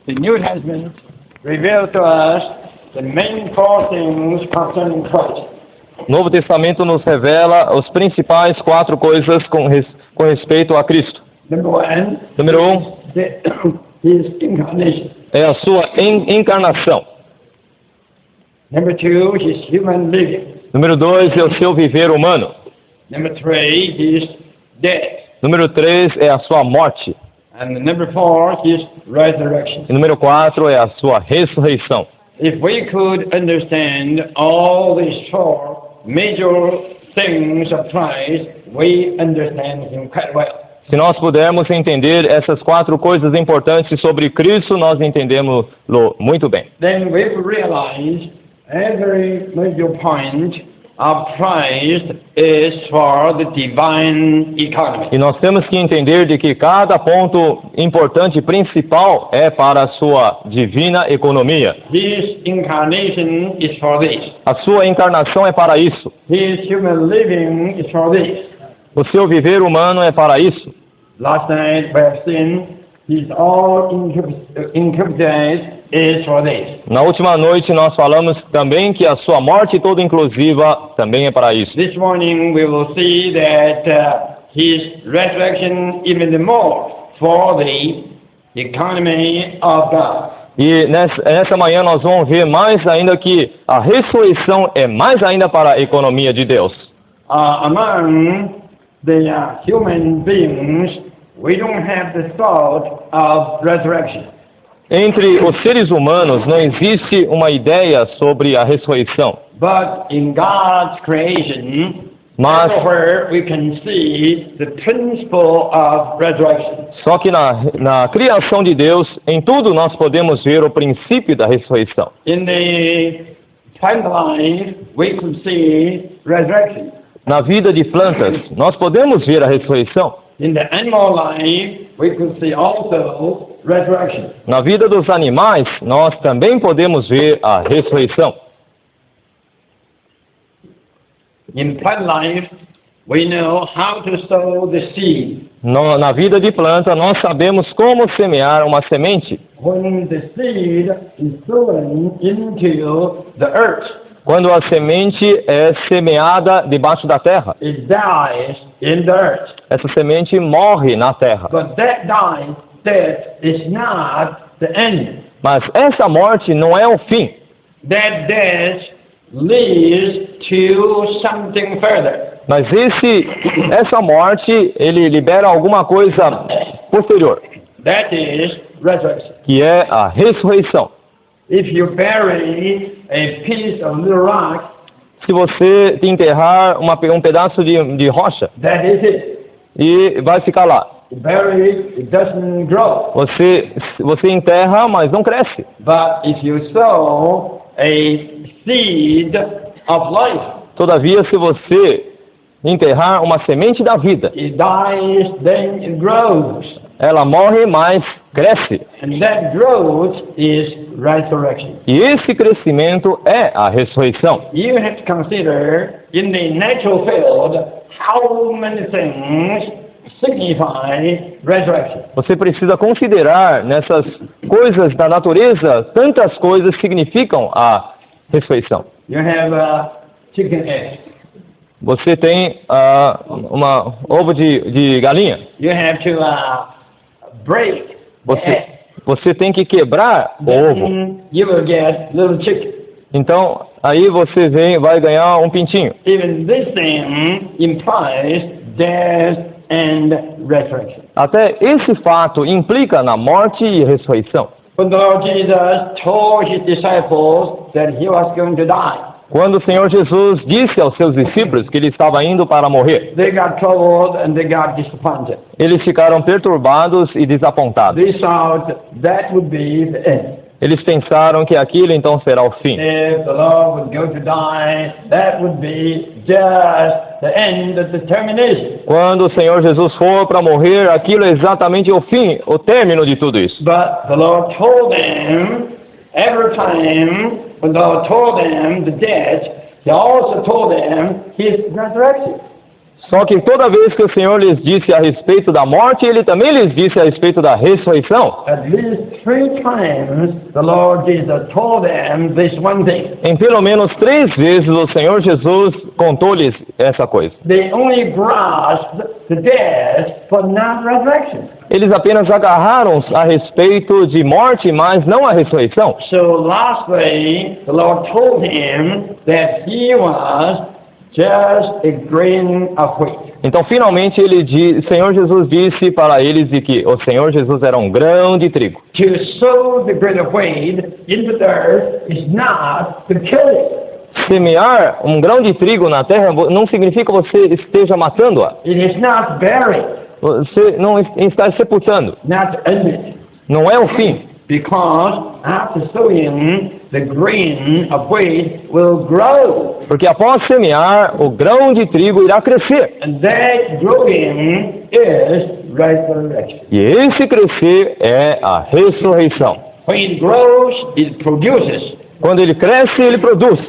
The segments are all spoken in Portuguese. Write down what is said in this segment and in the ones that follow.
The New Testament reveals to us the main four things concerning Christ. O Novo Testamento nos revela as principais 4 coisas com respeito a Cristo. Number one, Número 1 His incarnation. é a sua encarnação. Number two, His human living. Número 2 é o seu viver humano. Number three, His death. Número 3 é a sua morte. And number four, His resurrection. E número 4 é a sua ressurreição. If we could understand all these four major things of Christ, we understand Him quite well. Se nós pudermos entender essas 4 coisas importantes sobre Cristo, nós entendemos-lo muito bem. Then we will realize every major point of Christ is for the divine economy. E nós temos que entender de que cada ponto importante principal é para a sua divina economia. His incarnation is for this. A sua encarnação é para isso. His human living is for this. O seu viver humano é para isso. Last night we have seen His all incapacitated is for this. Na última noite nós falamos também que a sua morte toda inclusiva também é para isso. This morning we will see that His resurrection even more for the economy of God. E nessa manhã nós vamos ver mais ainda que a ressurreição é mais ainda para a economia de Deus. Among the human beings, we don't have the thought of resurrection. Entre os seres humanos não existe uma ideia sobre a ressurreição. But in God's creation, Mas everywhere we can see the principle of resurrection. só que na criação de Deus, em tudo nós podemos ver o princípio da ressurreição. In the plant life, we can see resurrection. Na vida de plantas, nós podemos ver a ressurreição. In the animal life, we can see also resurrection. Na vida dos animais, nós também podemos ver a ressurreição. In plant life, we know how to sow the seed. Na vida de planta, nós sabemos como semear uma semente. When the seed is sown into the earth, Quando a semente é semeada debaixo da terra, it dies in the earth. essa semente morre na terra. But that death is not the end. Mas essa morte não é o fim. That death leads to something further. Mas essa morte, ele libera alguma coisa posterior, That is resurrection. que é a ressurreição. If you bury a piece of little rock, Se você enterrar um pedaço de rocha that is it. e vai ficar lá. You bury it, it doesn't grow. Você enterra, mas não cresce. But if you sow a seed of life, Todavia, se você enterrar uma semente da vida, it dies, then it grows. ela morre, mas cresce. And that growth is resurrection. E esse crescimento é a ressurreição. You have to consider in the natural field how many things signify resurrection. Você precisa considerar nessas coisas da natureza, tantas coisas significam a ressurreição. You have a chicken egg. Você tem uma ovo de galinha. You have to break the egg. Você tem que quebrar o ovo. Then you will get little chicken. Então, aí você vai ganhar um pintinho. Even this thing implies death and resurrection. Até esse fato implica na morte e ressurreição. When the Lord Jesus told His disciples that He was going to die, Quando o Senhor Jesus disse aos seus discípulos que ele estava indo para morrer, they got troubled and they got disappointed. eles ficaram perturbados e desapontados. They thought that would be the end. Eles pensaram que aquilo então será o fim. If the Lord would go to die, that would be just the end of the termination. Quando o Senhor Jesus for para morrer, aquilo é exatamente o fim, o término de tudo isso. But the Lord told them, every time when the Lord told them the death, He also told them His resurrection. Só que toda vez que o Senhor lhes disse a respeito da morte, Ele também lhes disse a respeito da ressurreição. At least 3 times the Lord Jesus told them this one thing. Em pelo menos 3 vezes o Senhor Jesus contou-lhes essa coisa. They only grasped the death, but not resurrection. Eles apenas agarraram a respeito de morte, mas não a ressurreição. So lastly, the Lord told him that he was just a grain of wheat. Então, finalmente, o Senhor Jesus disse para eles de que o Senhor Jesus era um grão de trigo. To sow the grain of wheat into the earth is not to kill it. Semear um grão de trigo na terra não significa que você esteja matando-a. It is not buried, Você não está sepultando. not ended. Não é o fim. Because after sowing, the grain of wheat will grow. Porque após semear, o grão de trigo irá crescer. And that growing is resurrection. E esse crescer é a ressurreição. When it grows, it produces. Quando ele cresce, ele produz.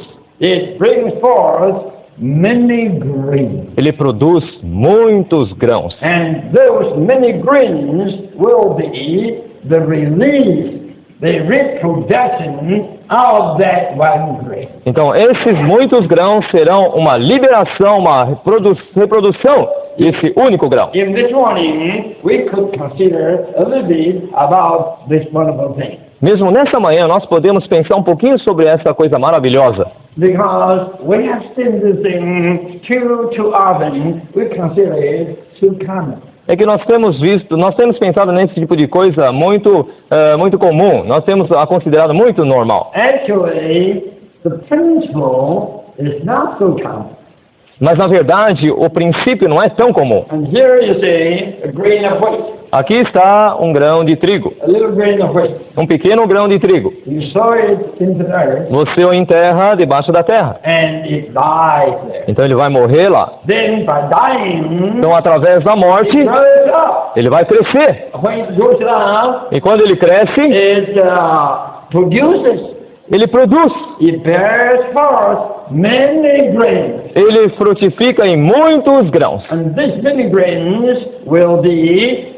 It brings forth many grains. Ele produz muitos grãos. And those many grains will be the release, the reproduction of that one grain. Então, esses muitos grãos serão uma liberação, uma reprodução desse único grão. In this morning, we could consider a little bit about this wonderful thing. Mesmo nessa manhã, nós podemos pensar um pouquinho sobre essa coisa maravilhosa. Because we have seen this thing too often, we consider it too common. É que nós temos pensado nesse tipo de coisa muito comum. Nós temos a considerado muito normal. Actually, the principle is not so common. Mas na verdade, o princípio não é tão comum. And here you see a grain of wheat, Aqui está um grão de trigo, a little grain of wheat. um pequeno grão de trigo. You sow it into the earth, Você o enterra debaixo da terra. and it dies there. Então ele vai morrer lá. Then, by dying, Então através da morte, it grows up. ele vai crescer. When it grows up, E quando ele cresce, it produces. ele produz. It bears forth many grains. Ele frutifica em muitos grãos. And these many grains will be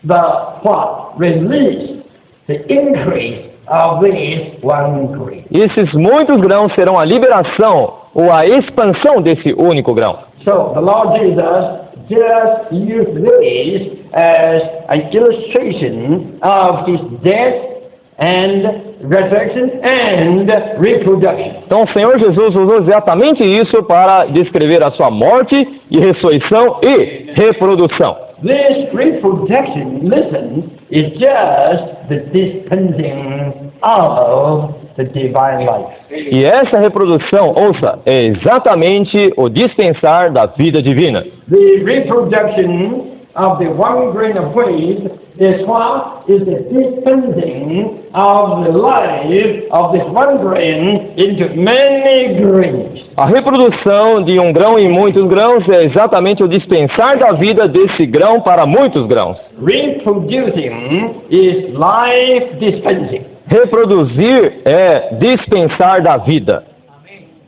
the what? Release, the increase of this one grain. E esses muitos grãos serão a liberação ou a expansão desse único grão. So the Lord Jesus just used this as an illustration of his death and resurrection and reproduction. Então o Senhor Jesus usou exatamente isso para descrever a sua morte e ressurreição e reprodução. This reproduction, listen, is just the dispensing of the divine life. E essa reprodução, ouça, é exatamente o dispensar da vida divina. The reproduction of the one grain of wheat is what? Is the dispensing of the life of this one grain into many grains. A reprodução de um grão em muitos grãos é exatamente o dispensar da vida desse grão para muitos grãos. Reproducing is life dispensing. Reproduzir é dispensar da vida.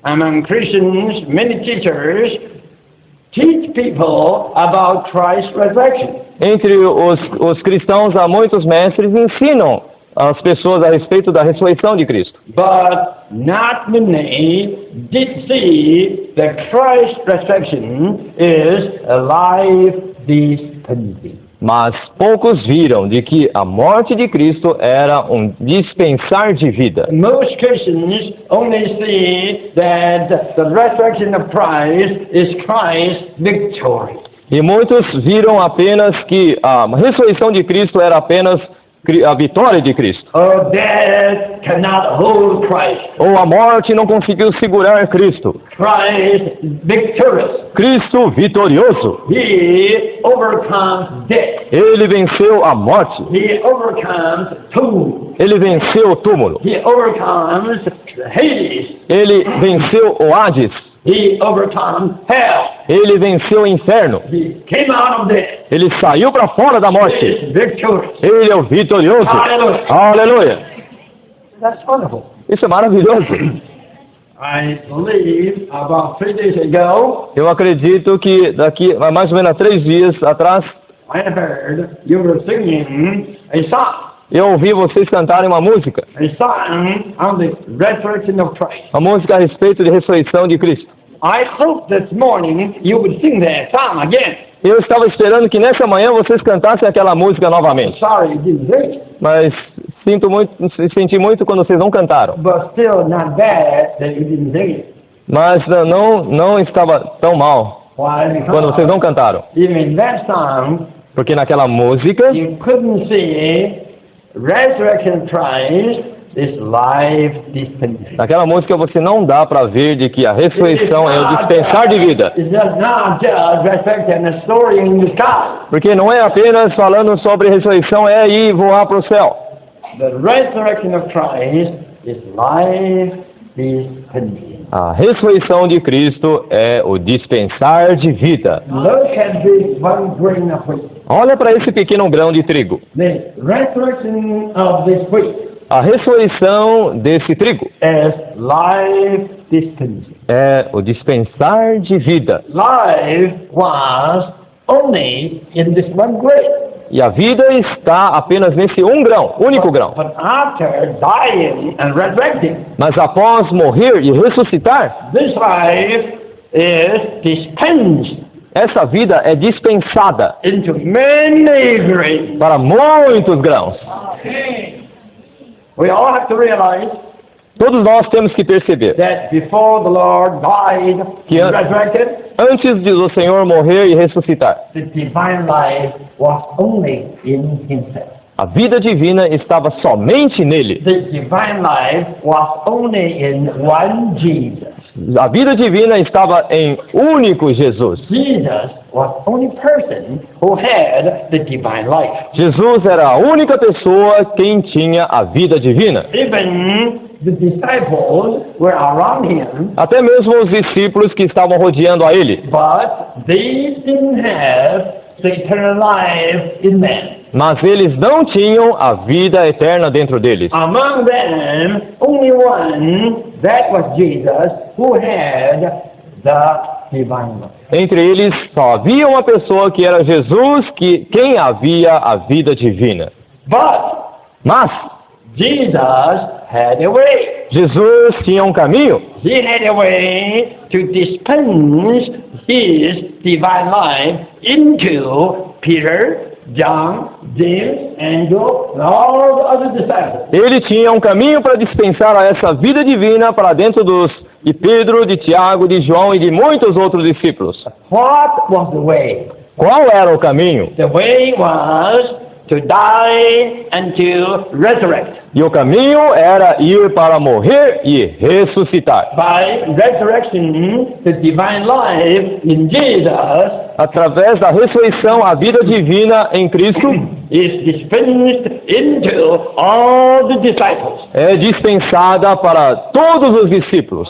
Among Christians, many teachers teach people about Christ's resurrection. Entre os cristãos, há muitos mestres ensinam as pessoas a respeito da ressurreição de Cristo. But not many did see that Christ's resurrection is a life dispensing. Mas poucos viram de que a morte de Cristo era um dispensar de vida. Most Christians only see that the resurrection of Christ is Christ's victory. E muitos viram apenas que a ressurreição de Cristo era apenas a vitória de Cristo. Oh, death cannot hold Christ. Ou a morte não conseguiu segurar Cristo. Christ victorious. Cristo vitorioso. He overcomes death. Ele venceu a morte. He overcomes tomb. Ele venceu o túmulo. He overcomes Hades. Ele venceu o Hades. He overcomes hell. Ele venceu o inferno. He came out of death. Ele saiu para fora da He morte. is victorious. Ele é o vitorioso. Hallelujah. Aleluia. That's wonderful. Isso é maravilhoso. I believe about 3 days ago, Eu acredito que daqui a mais ou menos 3 dias atrás, I heard you were singing a song. eu ouvi vocês cantarem uma música. A song on the resurrection of Christ. Uma música a respeito de ressurreição de Cristo. I hope this morning you would sing that song again. Eu estava esperando que nessa manhã vocês cantassem aquela música novamente. Sorry you didn't sing it, Mas senti muito quando vocês não cantaram. but still not bad that you didn't sing it. Mas não estava tão mal Why? quando vocês não cantaram. Even in that song, Porque naquela música, you couldn't see resurrection Christ is life dispensation. naquela música você não dá para ver de que a ressurreição é o dispensar de vida. It's just not just resurrection, a story in the sky. Porque não é apenas falando sobre ressurreição, é ir voar para o céu. The resurrection of Christ is life dispensation. A ressurreição de Cristo é o dispensar de vida. Look at this one grain of wheat. Olha para esse pequeno grão de trigo. The resurrection of this wheat A ressurreição desse trigo is life dispensation. é o dispensar de vida. Life was only in this one grain. E a vida está apenas nesse um grão, único grão. But after dying and resurrecting, Mas após morrer e ressuscitar, this life is dispensed essa vida é dispensada into many grains. para muitos grãos. We all have to realize Todos nós temos que perceber, that before the Lord died Que and resurrected, antes de o Senhor morrer e ressuscitar, the divine life was only in Himself. a vida divina estava somente nele. The divine life was only in one Jesus. A vida divina estava em único Jesus. Jesus was the only person who had the divine life. Jesus era a única pessoa quem tinha a vida divina. Even the disciples were around Him, Até mesmo os discípulos que estavam rodeando a ele. but they didn't have the eternal life in them. Mas eles não tinham a vida eterna dentro deles. Among them, only one, that was Jesus, who had the divine life. Entre eles só havia uma pessoa que era Jesus, quem havia a vida divina. But Mas Jesus had a way. Jesus tinha um caminho. He had a way to dispense His divine life into Peter, John, James, Andrew, and all the other disciples. Ele tinha um caminho para dispensar a essa vida divina para dentro de Pedro, de Tiago, de João e de muitos outros discípulos. What was the way? Qual era o caminho? The way was to die and to resurrect. E o caminho era ir para morrer e ressuscitar. By resurrection, the divine life in Jesus Através da ressurreição, a vida divina em Cristo is dispensed into all the disciples. é dispensada para todos os discípulos.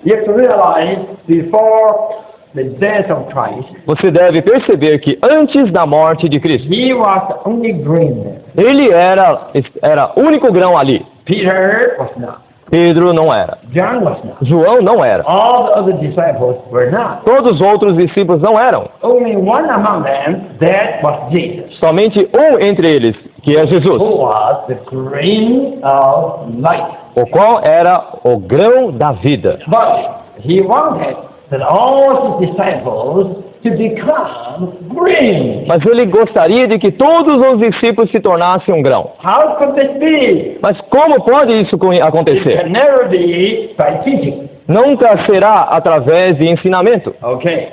You have to realize before the death of Christ, Você deve perceber que antes da morte de Cristo, He was the only grain there. ele era o único grão ali. Peter was not. Pedro não era. John was not. João não era. All the other disciples were not. Todos os outros discípulos não eram. Only one among them, that was Jesus, Somente um entre eles, que é Jesus, who was the grain of life. o qual era o grão da vida. But He wanted that all His disciples to become grain. Mas ele gostaria de que todos os discípulos se tornassem um grão. How could this be? Mas como pode isso It acontecer? can never be by teaching. Nunca será através de ensinamento. Okay,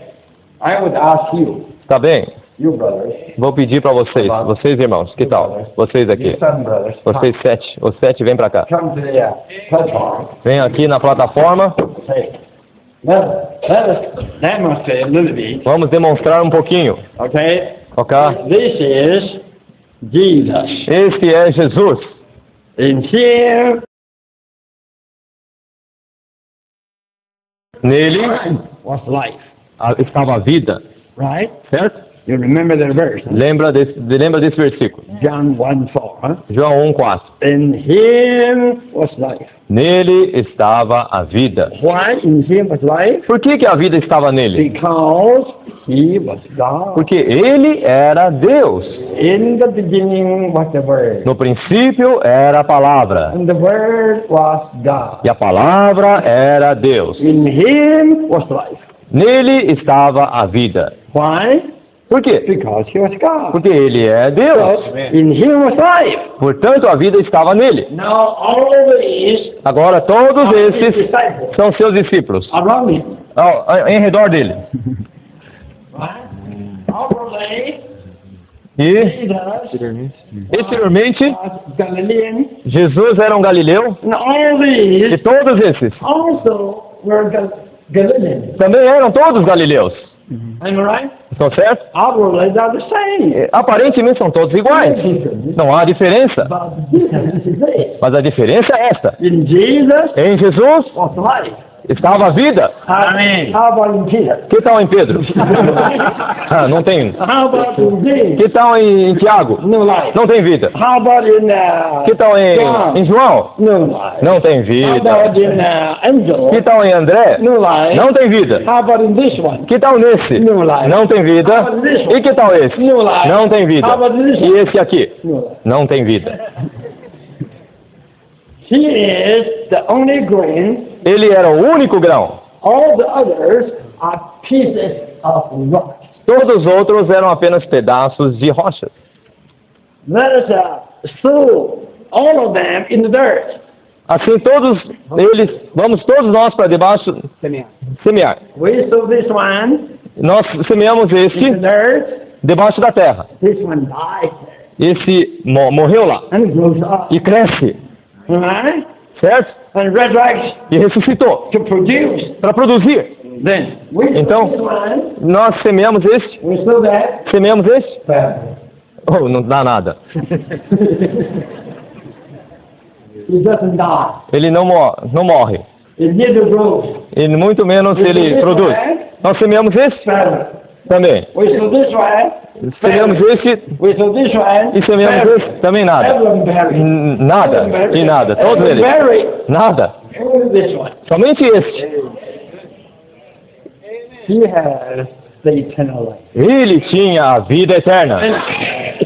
I would ask you, Tá bem? you brothers, Vou pedir para vocês irmãos, que tal? Vocês you aqui, son brothers, vocês 7, os 7 vem para cá. come to the platform. Vem aqui na plataforma, Say, let us demonstrate a little bit. vamos demonstrar um pouquinho, Okay, ok? this is Jesus. Este é Jesus. In here Nele was life, estava a vida, right? certo? You remember the verse? Lembra desse versículo? John 1:4. João 1:4. In him was life. Nele estava a vida. Why in him was life? Por que a vida estava nele? Because he was God. Porque ele era Deus. In the beginning was the Word. No princípio era a palavra. And the Word was God. E a palavra era Deus. In him was life. Nele estava a vida. Why? Por quê? Because he was God. Porque ele é Deus. So, in him was life. Portanto, a vida estava nele. Now all these Agora, todos are his esses disciples são seus discípulos. around him. Em redor dele. Right? Outwardly, E, Jesus exteriormente, was Galilean. Jesus era um galileu. And all E these todos esses also were Galileans. também eram todos galileus. Am I right? Estão certos? Outwardly, they're the same. Aparentemente são todos iguais. Não há diferença. But the difference is this. Mas a diferença é esta. In Jesus Em Jesus was life. estava a vida. Amen. How about in Peter? Que tal em Pedro? Ah, não tem. How about in James? Que tal em Tiago? No life. Não tem vida. How about in Que tal John? em João? No life. Não tem How vida. about in Angel? Que tal em André? No life. Não tem vida. How about in this one? Que tal nesse? No life. Não tem vida. E que tal esse? No life. Não tem vida. How about this E one? esse aqui? No life. Não tem vida. He is the only grain. Ele era o único grão. All the others are pieces of rock. Todos os outros eram apenas pedaços de rochas. Let us sow all of them in the dirt. Assim todos eles, vamos todos nós para debaixo semear. We sow this one Nós semeamos in the este dirt. debaixo da terra. This one dies Esse morreu lá and grows up. e cresce, Right? certo? And resurrects E ressuscitou to produce. para produzir. Then we sow Então, this one. nós semeamos este, We sow that. semeamos este. Well, Oh, não dá nada. it doesn't die. Ele não morre. It neither grows. E muito menos ele produz. Nós semeamos este Well, também. we sow this one. Semeamos este We sow this one. e semeamos Well, este também nada. everyone berry. Nada e nada. Todos eles. Berry. Nada. Only this one. Somente este. He has the eternal life. Ele tinha a vida eterna. And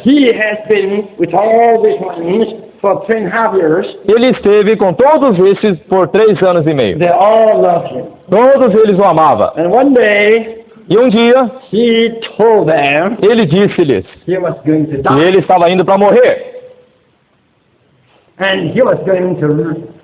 he has been with all these ones for 3.5 years. Ele esteve com todos esses por 3 anos e meio. They all love him. Todos eles o amavam. And one day, E um dia, he told them ele disse-lhes he was going to que die. ele estava indo para morrer. And he was going to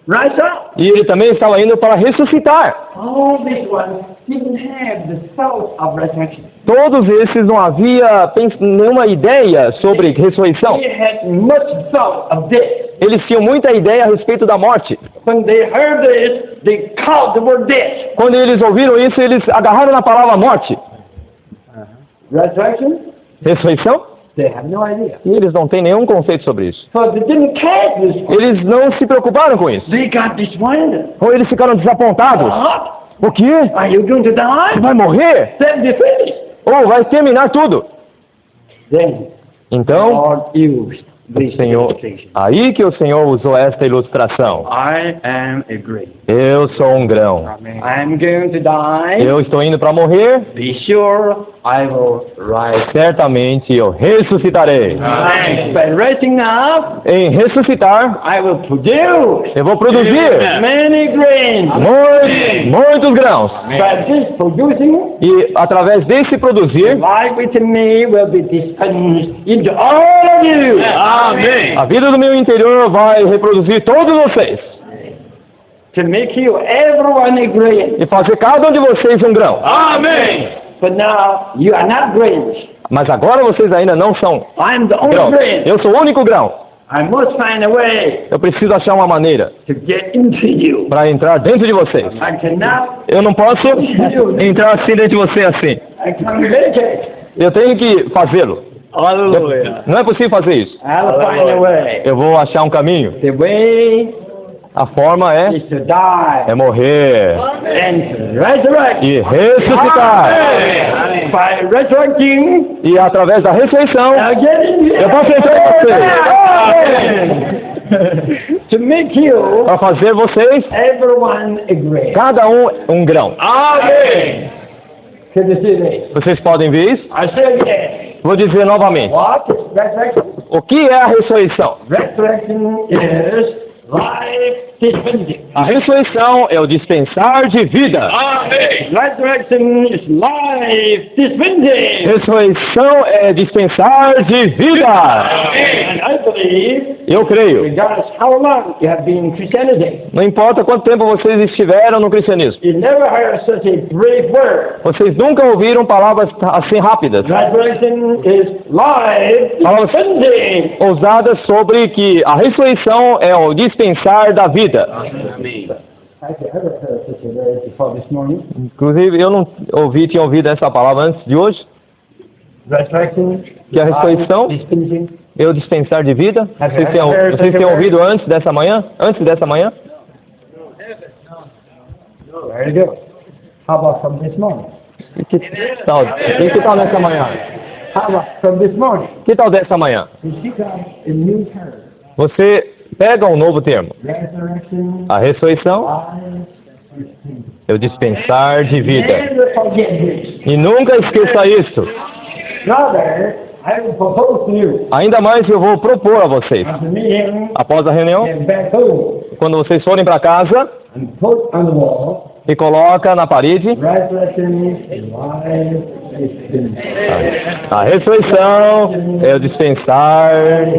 rise up. E ele também estava indo para ressuscitar. All these ones didn't have the thought of resurrection. Todos esses não havia nenhuma ideia sobre ressurreição. They had much thought of death. Eles tinham muita ideia a respeito da morte. When they heard this, they called the word death. Quando eles ouviram isso, eles agarraram na palavra morte. Resurrection? Ressurreição? They have no idea. E eles não têm nenhum conceito sobre isso. So they didn't catch this one. Eles não se preocuparam com isso. They got disappointed. Ou eles ficaram desapontados. What? O quê? Are you going to die? Vai morrer? Then they finished. Ou vai terminar tudo? Then Então, God used this Senhor, illustration. aí que o Senhor usou esta ilustração. I am a grain. Eu sou um grão. I'm going to die. Eu estou indo para morrer. Be sure I will rise. Certamente eu ressuscitarei. By rising up, Em ressuscitar, I will produce eu vou produzir many grains. muitos grãos. By this producing, E através desse produzir, life within me will be dispensed into all of you. Amém. a vida do meu interior vai reproduzir todos vocês. To make you everyone a grain. E fazer cada um de vocês um grão. Amém. But now you are not grains. Mas agora vocês ainda não são I'm the only grãos. grain. Eu sou o único grão. I must find a way Eu preciso achar uma maneira to get into you. para entrar dentro de vocês. I cannot. Eu não posso entrar assim dentro de você assim. I can't meditate. Eu tenho que fazê-lo. Aleluia. Não é possível fazer isso. I'll find a way. Eu vou achar um caminho. The way A forma é is to die morrer and to resurrect. e ressuscitar. Amém. by resurrecting, E através da ressurreição, again, eu posso entrar em vocês. to make you, Para fazer vocês, everyone agree. cada um grão. Amém. Can you see this? Vocês podem ver isso? I say again. Vou dizer novamente. What is resurrection? O que é a ressurreição? Resurrection is life dispensing. A ressurreição é o dispensar de vida. Amém. Resurrection is life dispensing. Ressurreição é dispensar de vida. Amém. And I believe, Eu creio. regardless how long you have been in Christianity, Não importa quanto tempo vocês estiveram no cristianismo. you never heard such a brief word. Vocês nunca ouviram palavras assim rápidas, Resurrection is life dispensing. ousadas sobre que a ressurreição é o dispensar da vida. Amém. Actually, I never heard such a word before this morning. Inclusive, eu não tinha ouvido essa palavra antes de hoje. Resurrection Que a ressurreição dispensing. é o dispensar de vida. Vocês têm ouvido antes dessa manhã? Antes dessa manhã? Very good. How about from this morning? Que tal nessa manhã? How about from this morning? Que tal dessa manhã? You pick up a new term. Você pega um novo termo. Resurrection, A ressurreição life dispensing. é o dispensar de vida. Never forget this. E nunca esqueça isso. Rather, I will propose to you Ainda mais eu vou propor a vocês, after meeting após a reunião, and back home quando vocês forem para casa and put on the wall e coloca na parede resurrection, life dispensing. a ressurreição é o dispensar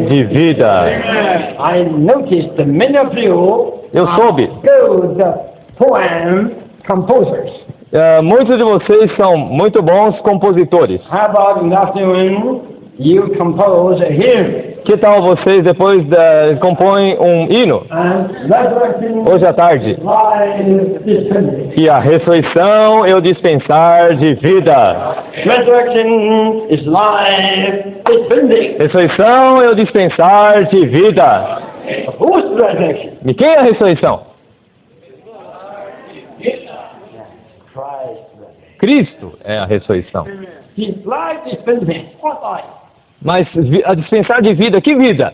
de vida. I noticed that many of you Eu soube, good poem composers. muitos de vocês são muito bons compositores. How about in the afternoon you compose a hymn Que tal vocês depois compõem um hino and resurrection, hoje à tarde? life dispensing. Que a ressurreição é o dispensar de vida. Resurrection is life dispensing. Ressurreição é o dispensar de vida. Who's the resurrection? E quem é a ressurreição? Christ. Cristo é a ressurreição. His life dispensing. What life? Mas a dispensar de vida, que vida?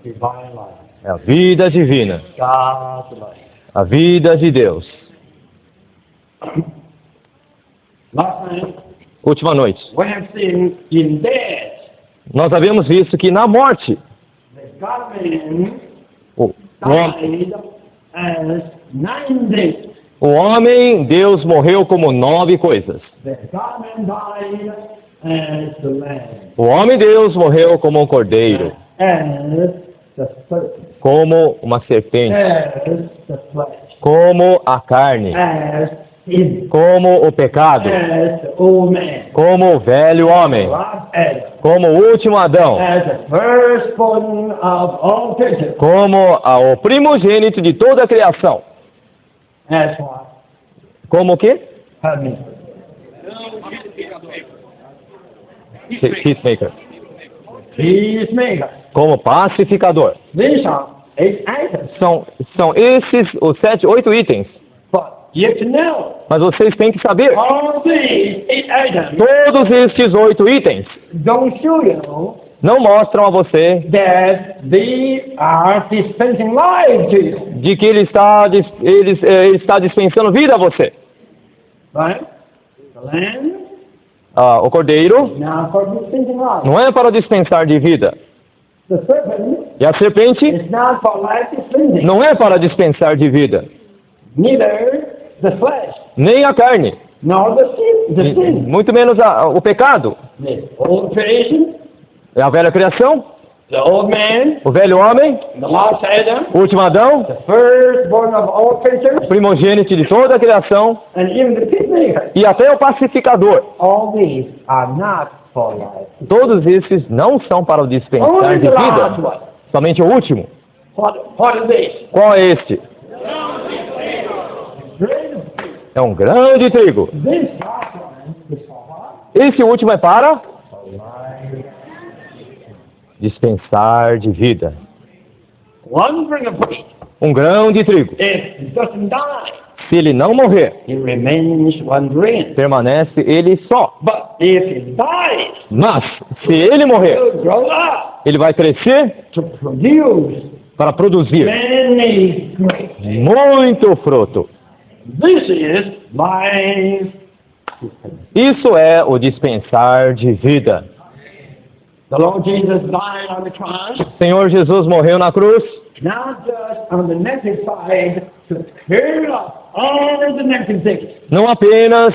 Divine life. É a vida divina, God's life. a vida de Deus. Last night Última noite, we have seen in death nós havíamos visto que na morte, that God-man o died as 9 days. homem, Deus morreu como 9 coisas. That God-man died as the lamb, O homem, Deus morreu como um cordeiro, as the serpent, como uma serpente, as the flesh, como a carne, as sin, como o pecado, as the old man, como o velho homem, last Adam, como o último Adão, as the firstborn of all creatures, como o primogênito de toda a criação. as what? Como o quê? Pardon me. Peacemaker. Peacemaker. Como pacificador. These are 8 items. São esses os 8 itens. But you have to know, Mas vocês têm que saber, all these 8 items todos estes 8 itens don't show you não mostram a você that they are dispensing life to you. de que ele está dispensando vida a você. Right? The lamb O cordeiro is not for dispensing life. não é para dispensar de vida. The serpent E a serpente is not for life dispensing. não é para dispensar de vida. Neither the flesh, Nem a carne. nor the sin. Muito menos o pecado. The old creation, É a velha criação, the old man, o velho homem, the last Adam, o último Adão, the firstborn of all creatures, primogênito de toda a criação and even the peacemaker. e até o pacificador. All these are not for life. Todos esses não são para o dispensar Only de the last vida. one. Somente o último. What is this? Qual é este? Grain. É um grão de trigo. This last one is for what? Esse último é para For life. dispensar de vida. One grain of wheat, Um grão de trigo. if it doesn't die, Se ele não morrer, he remains one grain. permanece ele só. But if he dies, Mas, se ele morrer, he'll grow up ele vai crescer to produce para produzir many grains. muito fruto. This is life. Isso é o dispensar de vida. The Lord Jesus died on the cross, O Senhor Jesus morreu na cruz, not just on the negative side to clear up all the negative things, não apenas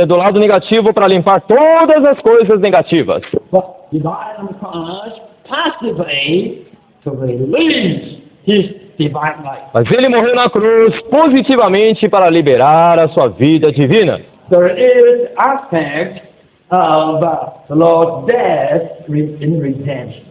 do lado negativo para limpar todas as coisas negativas, but he died on the cross passively to release his divine life. mas ele morreu na cruz positivamente para liberar a sua vida divina. There is aspect of the Lord's death in redemption.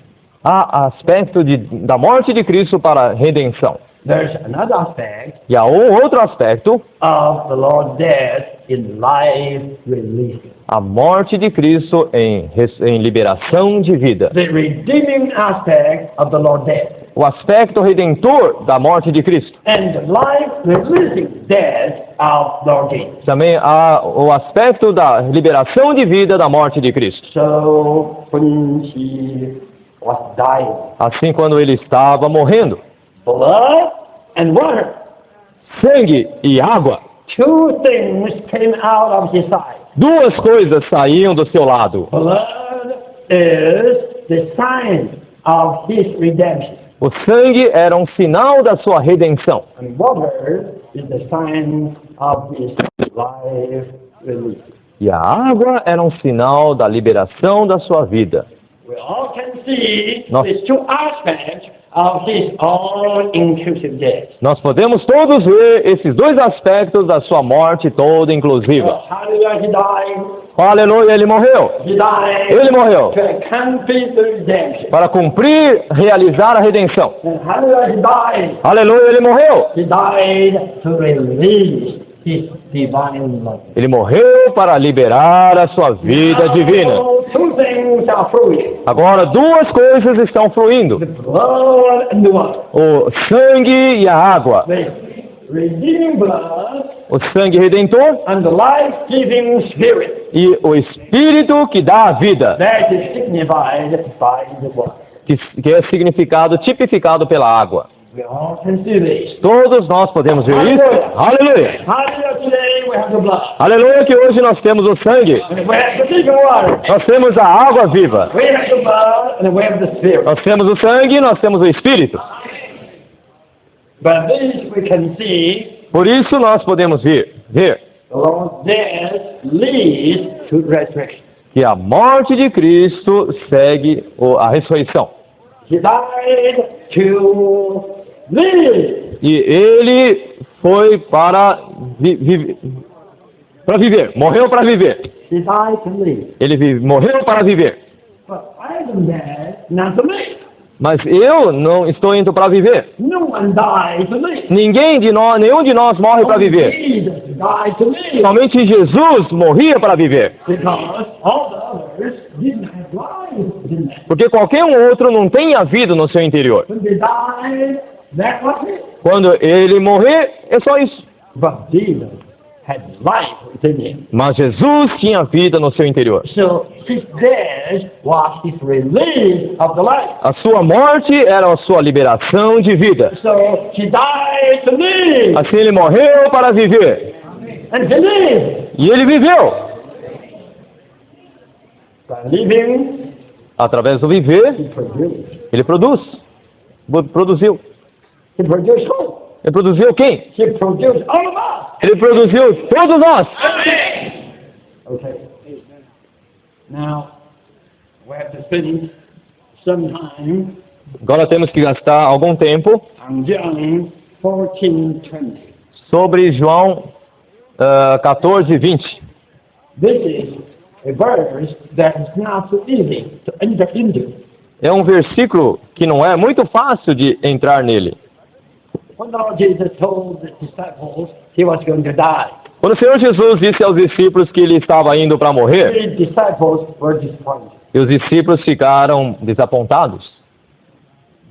Há aspecto da morte de Cristo para a redenção. There's another aspect E há outro aspecto, of the Lord's death in life release. a morte de Cristo em liberação de vida. The redeeming aspect of the Lord's death. O aspecto redentor da morte de Cristo. And the life releasing death of the Lord Jesus. Também há o aspecto da liberação de vida da morte de Cristo. So when he was dying, Assim, quando ele estava morrendo, blood and water, sangue e água, two things came out of his side. duas coisas saíam do seu lado. Blood is the sign of his redemption, O sangue era um sinal da sua redenção. and water is the sign of his life release. E a água era um sinal da liberação da sua vida. We all can see No. these two aspects of his all-inclusive death. Nós podemos todos ver esses dois aspectos da sua morte toda inclusiva. Hallelujah, he died. Aleluia, ele morreu. He died Ele morreu to complete the redemption. para cumprir, realizar a redenção. And hallelujah, he died. Aleluia, ele morreu. He died to release his divine love. Ele morreu para liberar a sua vida divina. Now, two things are flowing: Agora duas coisas estão fluindo: the blood and the water. o sangue e a água. The redeeming blood O sangue redentor and the life-giving spirit e o Espírito que dá a vida, that is signified by the water. que é significado, tipificado pela água. We all can see this. Todos nós podemos ver isso. Aleluia! Hallelujah, today we have the blood. Aleluia que hoje nós temos o sangue, And we have the living water. nós temos a água viva, We have the blood and we have the spirit. nós temos o sangue e nós temos o Espírito. But this we can see, Por isso nós podemos ver the Lord's death leads to resurrection. que a morte de Cristo segue a ressurreição. He died to live. E ele foi para viver, morreu para viver. He died to live. Ele morreu para viver. But I am dead not to live. Mas eu não estou indo para viver. No one died to live. Nenhum de nós morre para viver. Jesus died to live. Somente Jesus morria para viver. Because all the others didn't have life, didn't they? Porque qualquer um outro não tem a vida no seu interior. When they died, that was it. Quando ele morrer, é só isso. But Jesus had life within him. Mas Jesus tinha vida no seu interior. So his death was his release of the life. A sua morte era a sua liberação de vida. So he died to live. Assim ele morreu para viver. And he lived. E ele viveu. By living, Através do viver, he produced. ele produziu. He produced who? Ele produziu quem? He produced all of us. Ele produziu todos nós. Okay. Now, we have to spend some time Agora temos que gastar algum tempo on John 14:20. sobre João 14, 20. This is a verse that is not so easy to enter into. É um versículo que não é muito fácil de entrar nele. When the Lord Jesus told the disciples he was going to die, Quando o Senhor Jesus disse aos discípulos que ele estava indo para morrer, the disciples were disappointed. e os discípulos ficaram desapontados.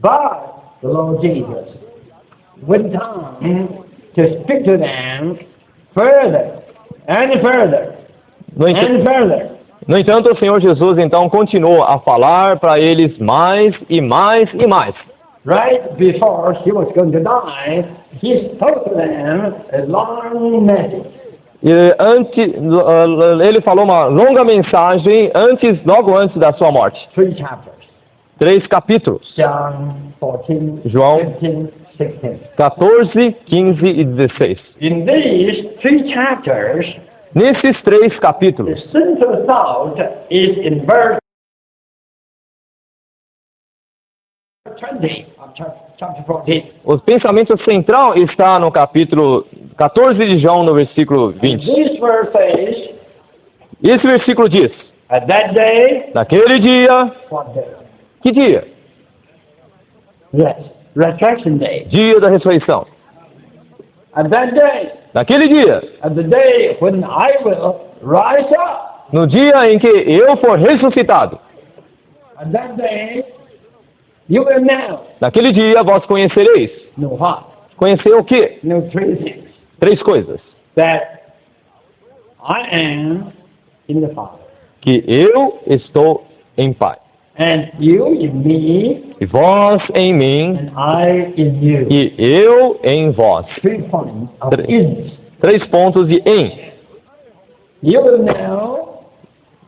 But the Lord Jesus went on to speak to them further, and further, No ent- and further. No entanto, o Senhor Jesus então continuou a falar para eles mais e mais e mais. Right before he was going to die, he spoke to them a long message. E ele falou uma longa mensagem logo antes da sua morte. 3 chapters. 3 capítulos. John 14, João 15, 16. 14, 15 e 16. In these 3 chapters, Nesses 3 the capítulos, central thought is in verse 20 of chapter 14. o pensamento central está no capítulo 14 de João, no versículo 20. This verse says, E esse versículo diz: at that day, naquele dia, what day? que dia? Yes, resurrection day. Dia da ressurreição. At that day, Naquele dia, at the day when I will rise up, no dia em que eu for ressuscitado, at that day, you will know. naquele dia vós conhecereis. Know what? Conhecer o quê? Know 3 things. 3 coisas. That I am in the Father, Que eu estou em Pai, and you in me, e vós em mim, and I in you. e eu em vós. 3 points of Three. in. 3 pontos de em. You will know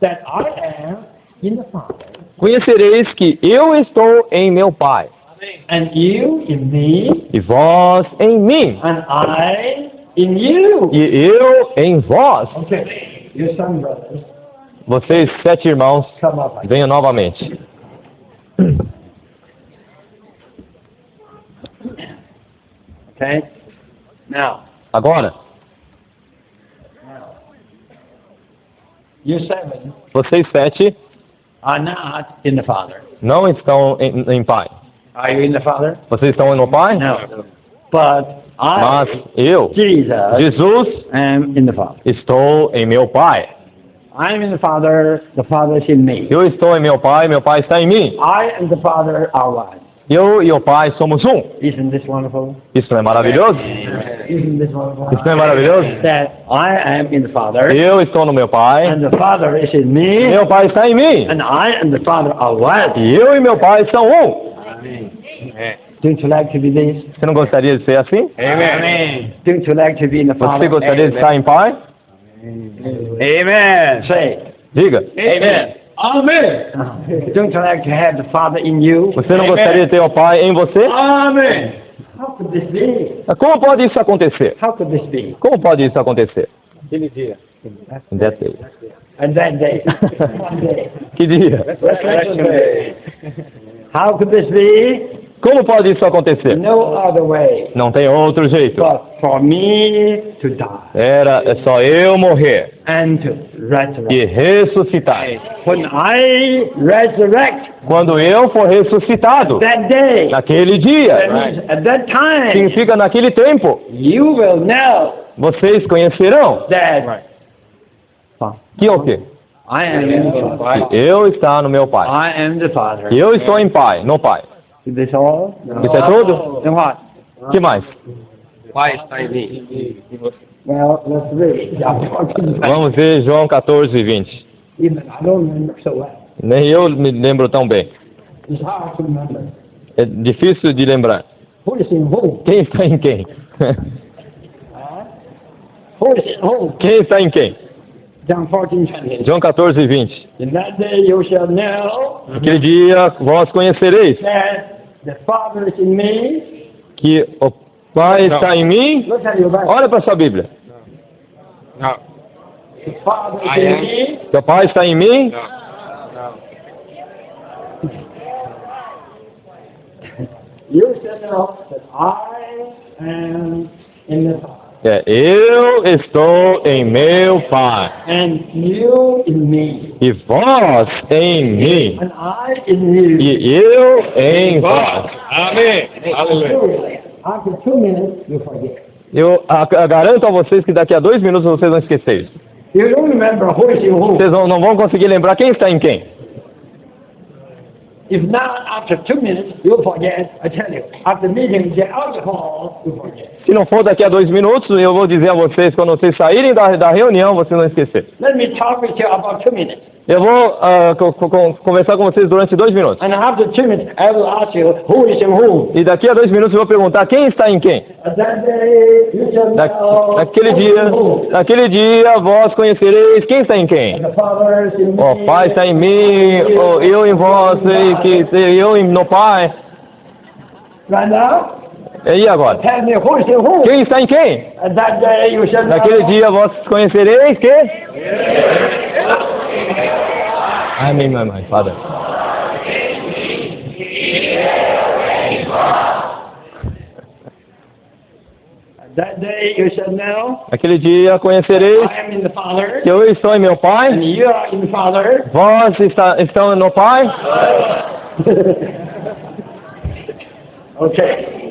that I am in the Father, Conhecereis que eu estou em meu Pai, and you in me, e vós em mim, and I in you. e eu em vós. Okay, your son brothers, Vocês 7 irmãos, come up. venham novamente. Okay? Now, Agora, you 7 vocês 7 are not in the Father. não estão em Pai. Are you in the Father? Vocês estão no Pai? No. But Mas I, eu, Jesus, am in the Father. estou em meu Pai. I'm in the Father is in me. Eu estou em meu Pai está em mim. I and the Father are one. Eu e o Pai somos um. Isn't this wonderful? Isso não é maravilhoso? Isn't this wonderful? Isso não é maravilhoso? That I am in the Father, Eu estou no meu Pai, and the Father is in me, meu Pai está em mim. and I and the Father are one. E eu e meu Pai são um. Don't you like to be this? Você não gostaria de ser assim? Amen. Don't you like to be in the Father? Você gostaria de estar em Pai? Amen. Say. Diga. Amen. Amen. Don't you like to have the Father in you? Você não gostaria de ter o Pai em você? Amen. How could this be? Como pode isso acontecer? How could this be? Como pode isso acontecer? Aquele dia. In that day. And that day. One day. Que dia? Resurrection day. How could this be? Como pode isso acontecer? No other way. Não tem outro jeito. But for me to die É só eu morrer and to resurrect. e ressuscitar. When I resurrect Quando eu for ressuscitado, that day, naquele dia, that means at that time, significa naquele tempo, you will know vocês conhecerão that que o quê? I am in the Father. Que eu está no meu Pai. I am the Father. Que eu estou em Pai, no Pai. Is this all? Isso é tudo? Then what? Que mais? Pai está em mim. Well, let's read. Vamos ver João 14, 20. Even I don't remember so well. Nem eu me lembro tão bem. It's hard to remember. É difícil de lembrar. Who is in who? Quem está em quem? Who is in who? Quem está em quem? John 14:20. João 14, 20. In that day you shall know Naquele dia vós conhecereis that the Father is in me. que o Pai está em mim. Look at your Bible. Olha para sua Bíblia. Não. The Father is I in am. me. Que o Pai está em mim. Não. Não. You shall know that I am in the Father. Eu estou em meu Pai. And you in me. E vós em mim. And I in you. E eu em vós. Amém. Aleluia. Truly, after 2 minutes, you forget. Eu garanto a vocês que daqui a 2 minutos vocês vão esquecer isso. You don't remember who is in who. Vocês não vão conseguir lembrar quem está em quem. If not, after 2 minutes, you'll forget. I tell you, after meeting, get out of the hall, you'll forget. Se não for daqui a 2 minutos, eu vou dizer a vocês, quando vocês saírem da reunião, vocês não esquecerem. Let me talk with you about 2 minutes. Eu vou conversar com vocês durante 2 minutos. And after 2 minutes, I will ask you, who is in whom? E daqui a 2 minutos eu vou perguntar quem está em quem. At that day, you shall know Naquele dia vós conhecereis quem está em quem. the Father is in me. O Pai está em mim, eu em vós, e eu no Pai. Right now, E agora? tell me who is in whom? Quem está em quem? At that day, you shall Naquele know. dia vós conhecereis quem? Amém, mamãe, Father. At that day, you shall know. Naquele dia conhecereis I am in the Father, que eu estou em meu Pai, and you are in the Father. vós estão no Pai. Okay.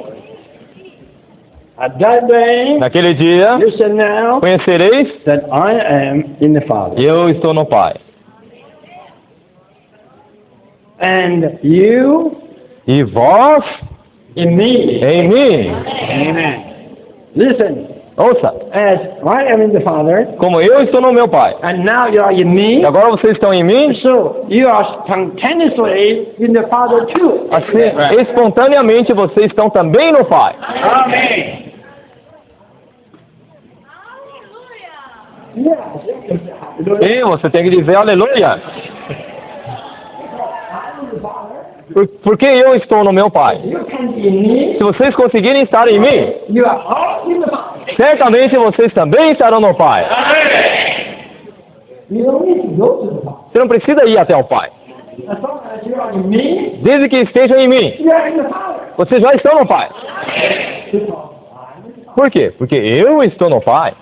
At that day, Naquele dia you shall know conhecereis that I am in the Father, que eu estou no Pai. and you E vós in me. em mim. Amen. Listen, Ouça, as I am in the Father, como eu estou no meu Pai, and now you are in me, e agora vocês estão em mim, so you are spontaneously in the Father too. assim, espontaneamente vocês estão também no Pai. Amen. E você tem que dizer aleluia. Por que eu estou no meu Pai? You can be in me. Se vocês conseguirem estar em mim, You are all in the Father. certamente vocês também estarão no Pai. You don't need to go to the Father. Você não precisa ir até o Pai. As long as you are in me, Desde que estejam em mim, you are in the Father. vocês já estão no Pai. Por quê? Porque eu estou no Pai.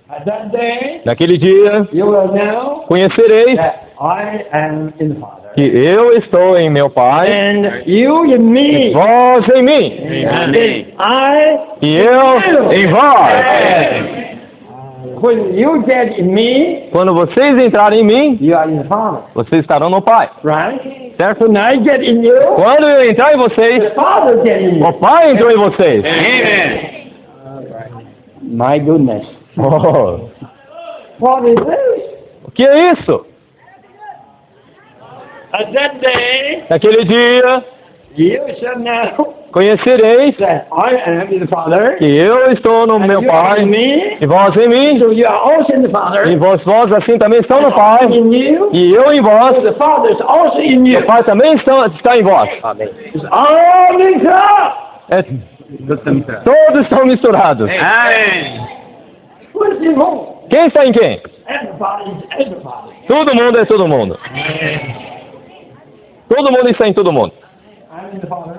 At that day, Naquele dia, you will know conhecereis that I am in the Father, que eu estou em meu Pai, and you in me, vós em mim, and I. e eu em vós. When you get in me, Quando vocês entrarem em mim, you are in the Father, vocês estarão no Pai. right? Certo? When I get in you, Quando eu entrar em the vocês, Father get in o you. Pai entrou em vocês. My goodness. Oh, What is this? o que é isso? At that day, Naquele dia, you shall know conhecereis that I am in the Father, que eu estou no and meu you are Pai, in me, e vós em mim, so you are also in the e Father, vós assim também estão no Pai, in you, e eu em vós, so the Father is also in e you. o Pai também está em vós. It's all mixed up. É, todos estão misturados. Who is in whom? Quem está em quem? Everybody is everybody. Todo mundo é todo mundo. Todo mundo está em todo mundo. I'm in the Father,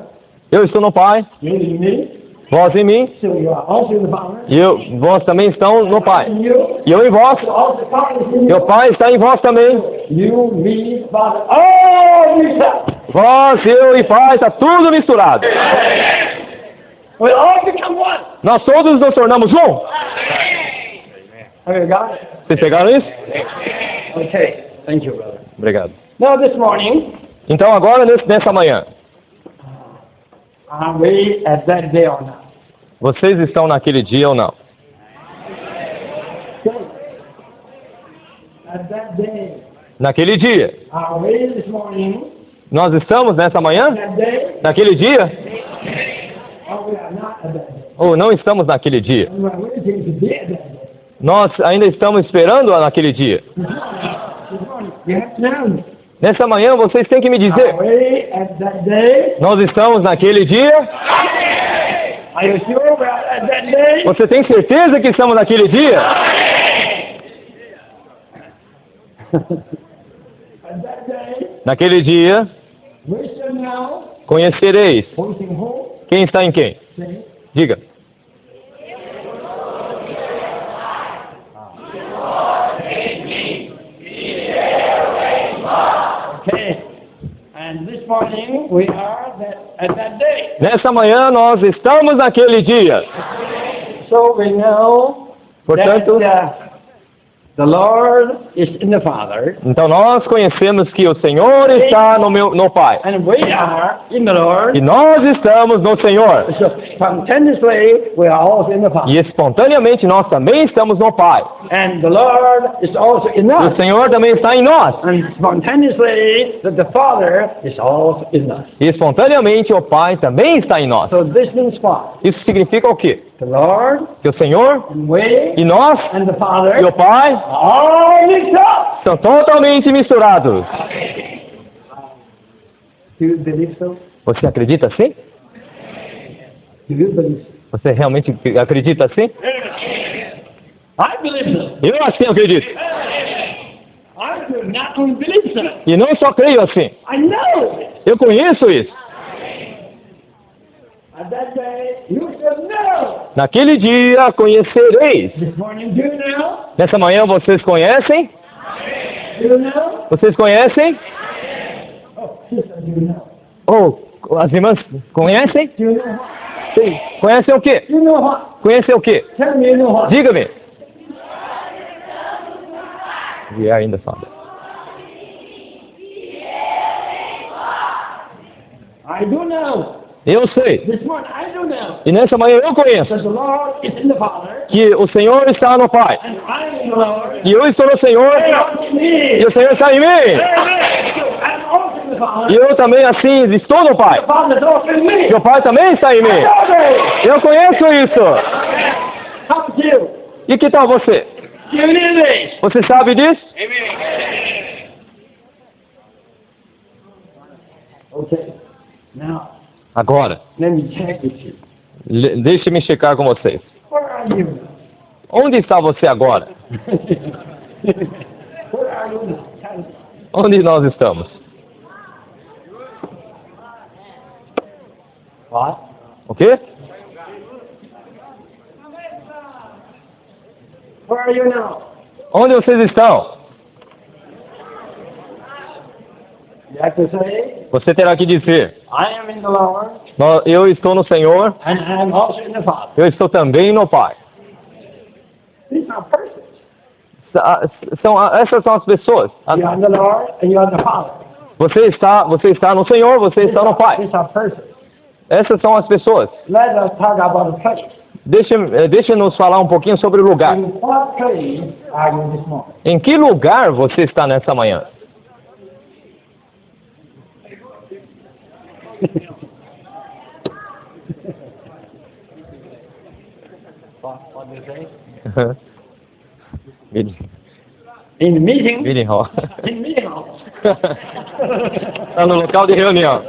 Eu estou no Pai, you in me, vós em mim, so you are also in the Father, e vós também estão no Pai. in you, E eu em vós, so also the Father is in e o you. Pai está em vós também. You, me, Father, all mixed up. Vós, eu e Pai, está tudo misturado. We all become one. Nós todos nos tornamos um. Have you got it? Vocês pegaram isso? Okay. Thank you, brother. Obrigado. Now this morning, Então agora, nessa manhã, are we at that day or not? vocês estão naquele dia ou não? Okay. At that day, Naquele dia. are we this morning? Nós estamos nessa manhã? That day, Naquele dia? or we are not at that day? Ou não estamos naquele dia? We are waiting to be at that day. Nós ainda estamos esperando naquele dia. This morning, you have to know. Nessa manhã vocês têm que me dizer. Are we at that day? Nós estamos naquele dia? Are you sure we are at that day? Você tem certeza que estamos naquele dia? At that day, Naquele dia, we shall know conhecereis who is in whom. quem está em quem. Say, Diga. okay. And this morning we are at that day. Nessa manhã nós estamos naquele dia. So we know Portanto, that The Lord is in the Father, Então nós conhecemos que o Senhor está no Pai. and we are in the Lord. E nós estamos no Senhor. So spontaneously, we are also in the Father. E espontaneamente nós também estamos no Pai. And the Lord is also in E us. o Senhor também está em nós. And spontaneously, that the Father is also in us. E espontaneamente o Pai também está em nós. So this means what? Isso significa o quê? The Lord, Que o Senhor and we, e nós and the Father e o Pai are all mixed up. são totalmente misturados. Do you believe so? Você acredita assim? Do you believe so? Você realmente acredita assim? I believe so. Eu assim acredito. I do not only believe so. E não só creio assim. I know it. Eu conheço isso. At that day, you shall know. Naquele dia conhecereis. This morning, do you know? Nessa manhã vocês conhecem? Do you know? Vocês conhecem? Oh, sister, do you know? Ou as irmãs conhecem? Do you know what? Sim. Conhecem o quê? Do you know what? Conhecem o quê? Tell me you know what. Diga-me. We are in the Father. I do know. Eu sei. This morning, I do know. E nessa manhã eu conheço Because the Lord is in the Father, que o Senhor está no Pai. and I am in the Lord. E eu estou no Senhor. And I'm in me. E o Senhor está em mim. I'm also in the Father. E eu também assim estou no Pai. The Father is also in me. E o Pai também está em mim. Eu conheço isso. How about you? E que tal você? Do you need this? Você sabe disso? Okay. Now, Agora, let me check with you. deixe-me checar com vocês. Where are you? Onde está você agora? Where are you now? Tell me. Onde nós estamos? What? O quê? Where are you now? Onde vocês estão? You have to say, Você terá que dizer: I am in the Lord, eu estou no Senhor, and I am also in the Father. eu estou também no Pai. These are persons. Essas são as pessoas. You are in the Lord, and you are in the Father. Você está no Senhor, você está no Pai. These are persons. Essas são as pessoas. Let us talk about the place. Deixe-nos falar um pouquinho sobre o lugar. In what place are you this morning? Em que lugar você está nessa manhã? What do you say? Meeting In the meeting? meeting hall. In meeting hall. Está no local de reunião.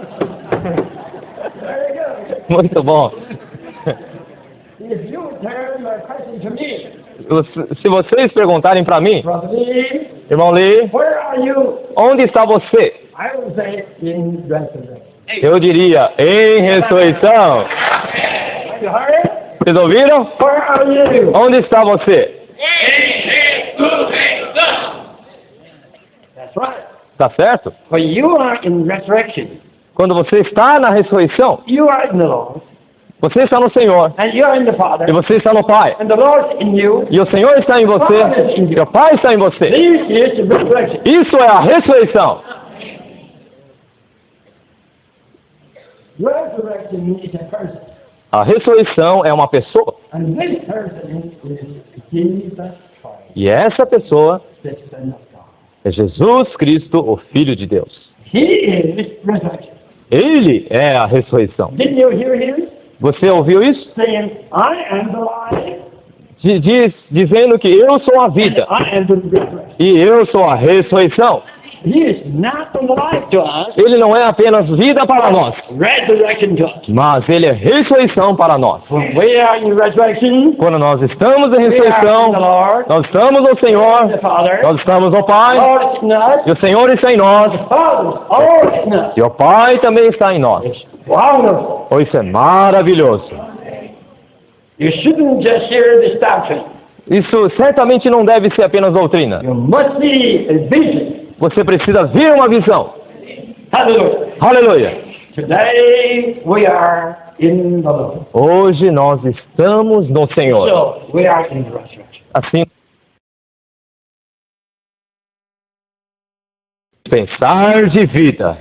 Very good. Muito bom. If you turn your question to me, Se vocês perguntarem para mim, Brother Lee, irmão Lee, where are you? onde está você? I will say in resurrection. Eu diria, em ressurreição. Have you heard? Vocês ouviram? Where are you? Onde está você? That's right. Está certo? When you are in resurrection, Quando você está na ressurreição, you are in the Lord, você está no Senhor, and you are in the Father, e você está no Pai, and the Lord is in you. e o Senhor está em você, e o Pai está em você. This is the resurrection. Isso é a ressurreição. Resurrection is a person, A ressurreição é uma pessoa, and this person is Jesus Christ, e essa pessoa the Son of God. é Jesus Cristo, o Filho de Deus. He is resurrection. Ele é a ressurreição. Didn't you hear him Você ouviu isso? saying, I am the life, Dizendo que eu sou a and vida, I am the resurrection. e eu sou a ressurreição. He is not only life to us, Ele não é apenas vida para nós, resurrection to us. mas ele é ressurreição para nós. When we are in resurrection, Quando nós estamos em we are in ressurreição, the Lord, nós estamos no the Senhor, Father, nós estamos no Pai, Lord is in us, e o Senhor está em nós, Father, all is in us. e o Pai também está em nós. It's wonderful. Oh, isso é maravilhoso. You shouldn't just hear this doctrine. Isso certamente não deve ser apenas doutrina. You must see a vision. Você precisa ver uma visão. Hallelujah. Aleluia! Today we are in the Lord. Hoje nós estamos no Senhor. So we are in the resurrection. Assim dispensar de vida.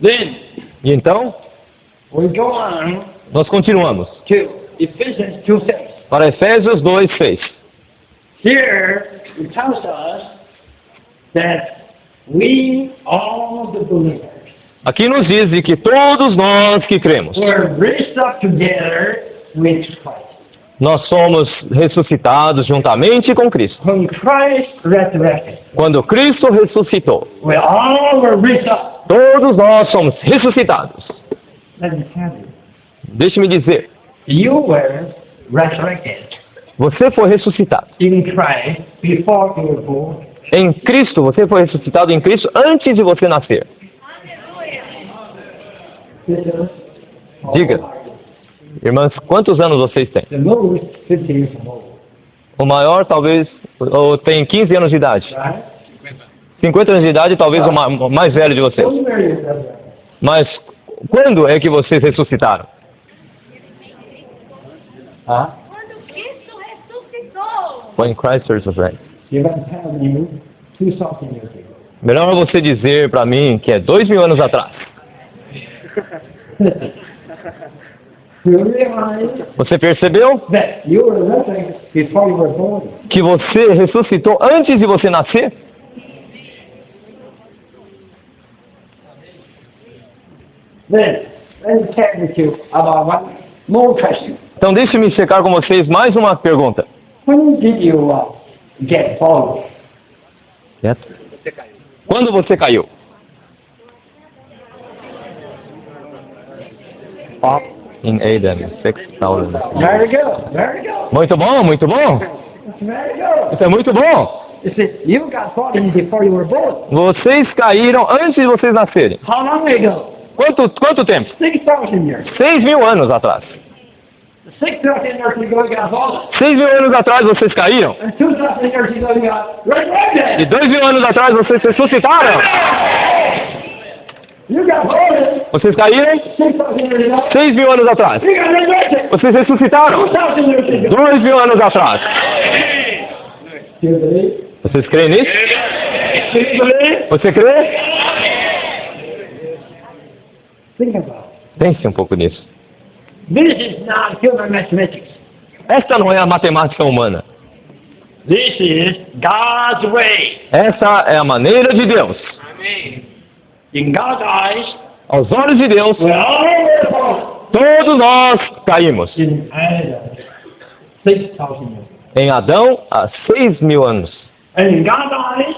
Then E então, we go on nós continuamos to Ephesians 2:6. para Efésios 2:6. Here it tells us that we, all the believers, Aqui nos diz de que todos nós que cremos, were raised up together with Christ. nós somos ressuscitados juntamente com Cristo. When Christ resurrected, Quando Cristo ressuscitou, we all were raised up. todos nós somos ressuscitados. Let me tell you, Deixe-me dizer, you were resurrected você foi ressuscitado. in Christ before you were born. Em Cristo, você foi ressuscitado em Cristo antes de você nascer. Diga, irmãs, quantos anos vocês têm? The most 50 years old, O maior talvez ou tem 15 anos de idade. right? 50 anos de idade, talvez o mais velho de vocês. When were you resurrected? Mas quando é que vocês ressuscitaram? Huh? Quando Cristo ressuscitou. When Christ resurrected. You're going to tell me 2,000 years ago. Melhor você dizer para mim que é 2000 anos atrás. You realize Você percebeu that you were resurrected before you were born. que você ressuscitou antes de você nascer? Then, let me check with you about one more question. Então deixe-me checar com vocês mais uma pergunta. When did you get born? Quando você caiu? In Adam, 6,000. Very good, very good, Muito bom, muito bom. very good. Isso é muito bom. You see, you got born before you were born. Vocês caíram antes de vocês nascerem. How long ago? Quanto tempo? 6,000 years. 6.000 anos atrás. 6,000 years ago you got born. 6.000 anos atrás vocês caíram. And 2,000 years ago you got resurrected. E 2.000 anos atrás vocês ressuscitaram. You got born Vocês caíram 6,000 years ago. 6.000 anos atrás. You got resurrected Vocês ressuscitaram 2,000 years ago. 2.000 anos atrás. Do you believe? Vocês creem nisso? Do you believe? Você crê? Think about it. Pense um pouco nisso. This is not human mathematics. Esta não é a matemática humana. This is God's way. Essa é a maneira de Deus. In God's eyes, Aos olhos de Deus, we all born todos nós caímos. in Adam 6,000 years. Em Adão, há 6.000 anos. And in God's eyes,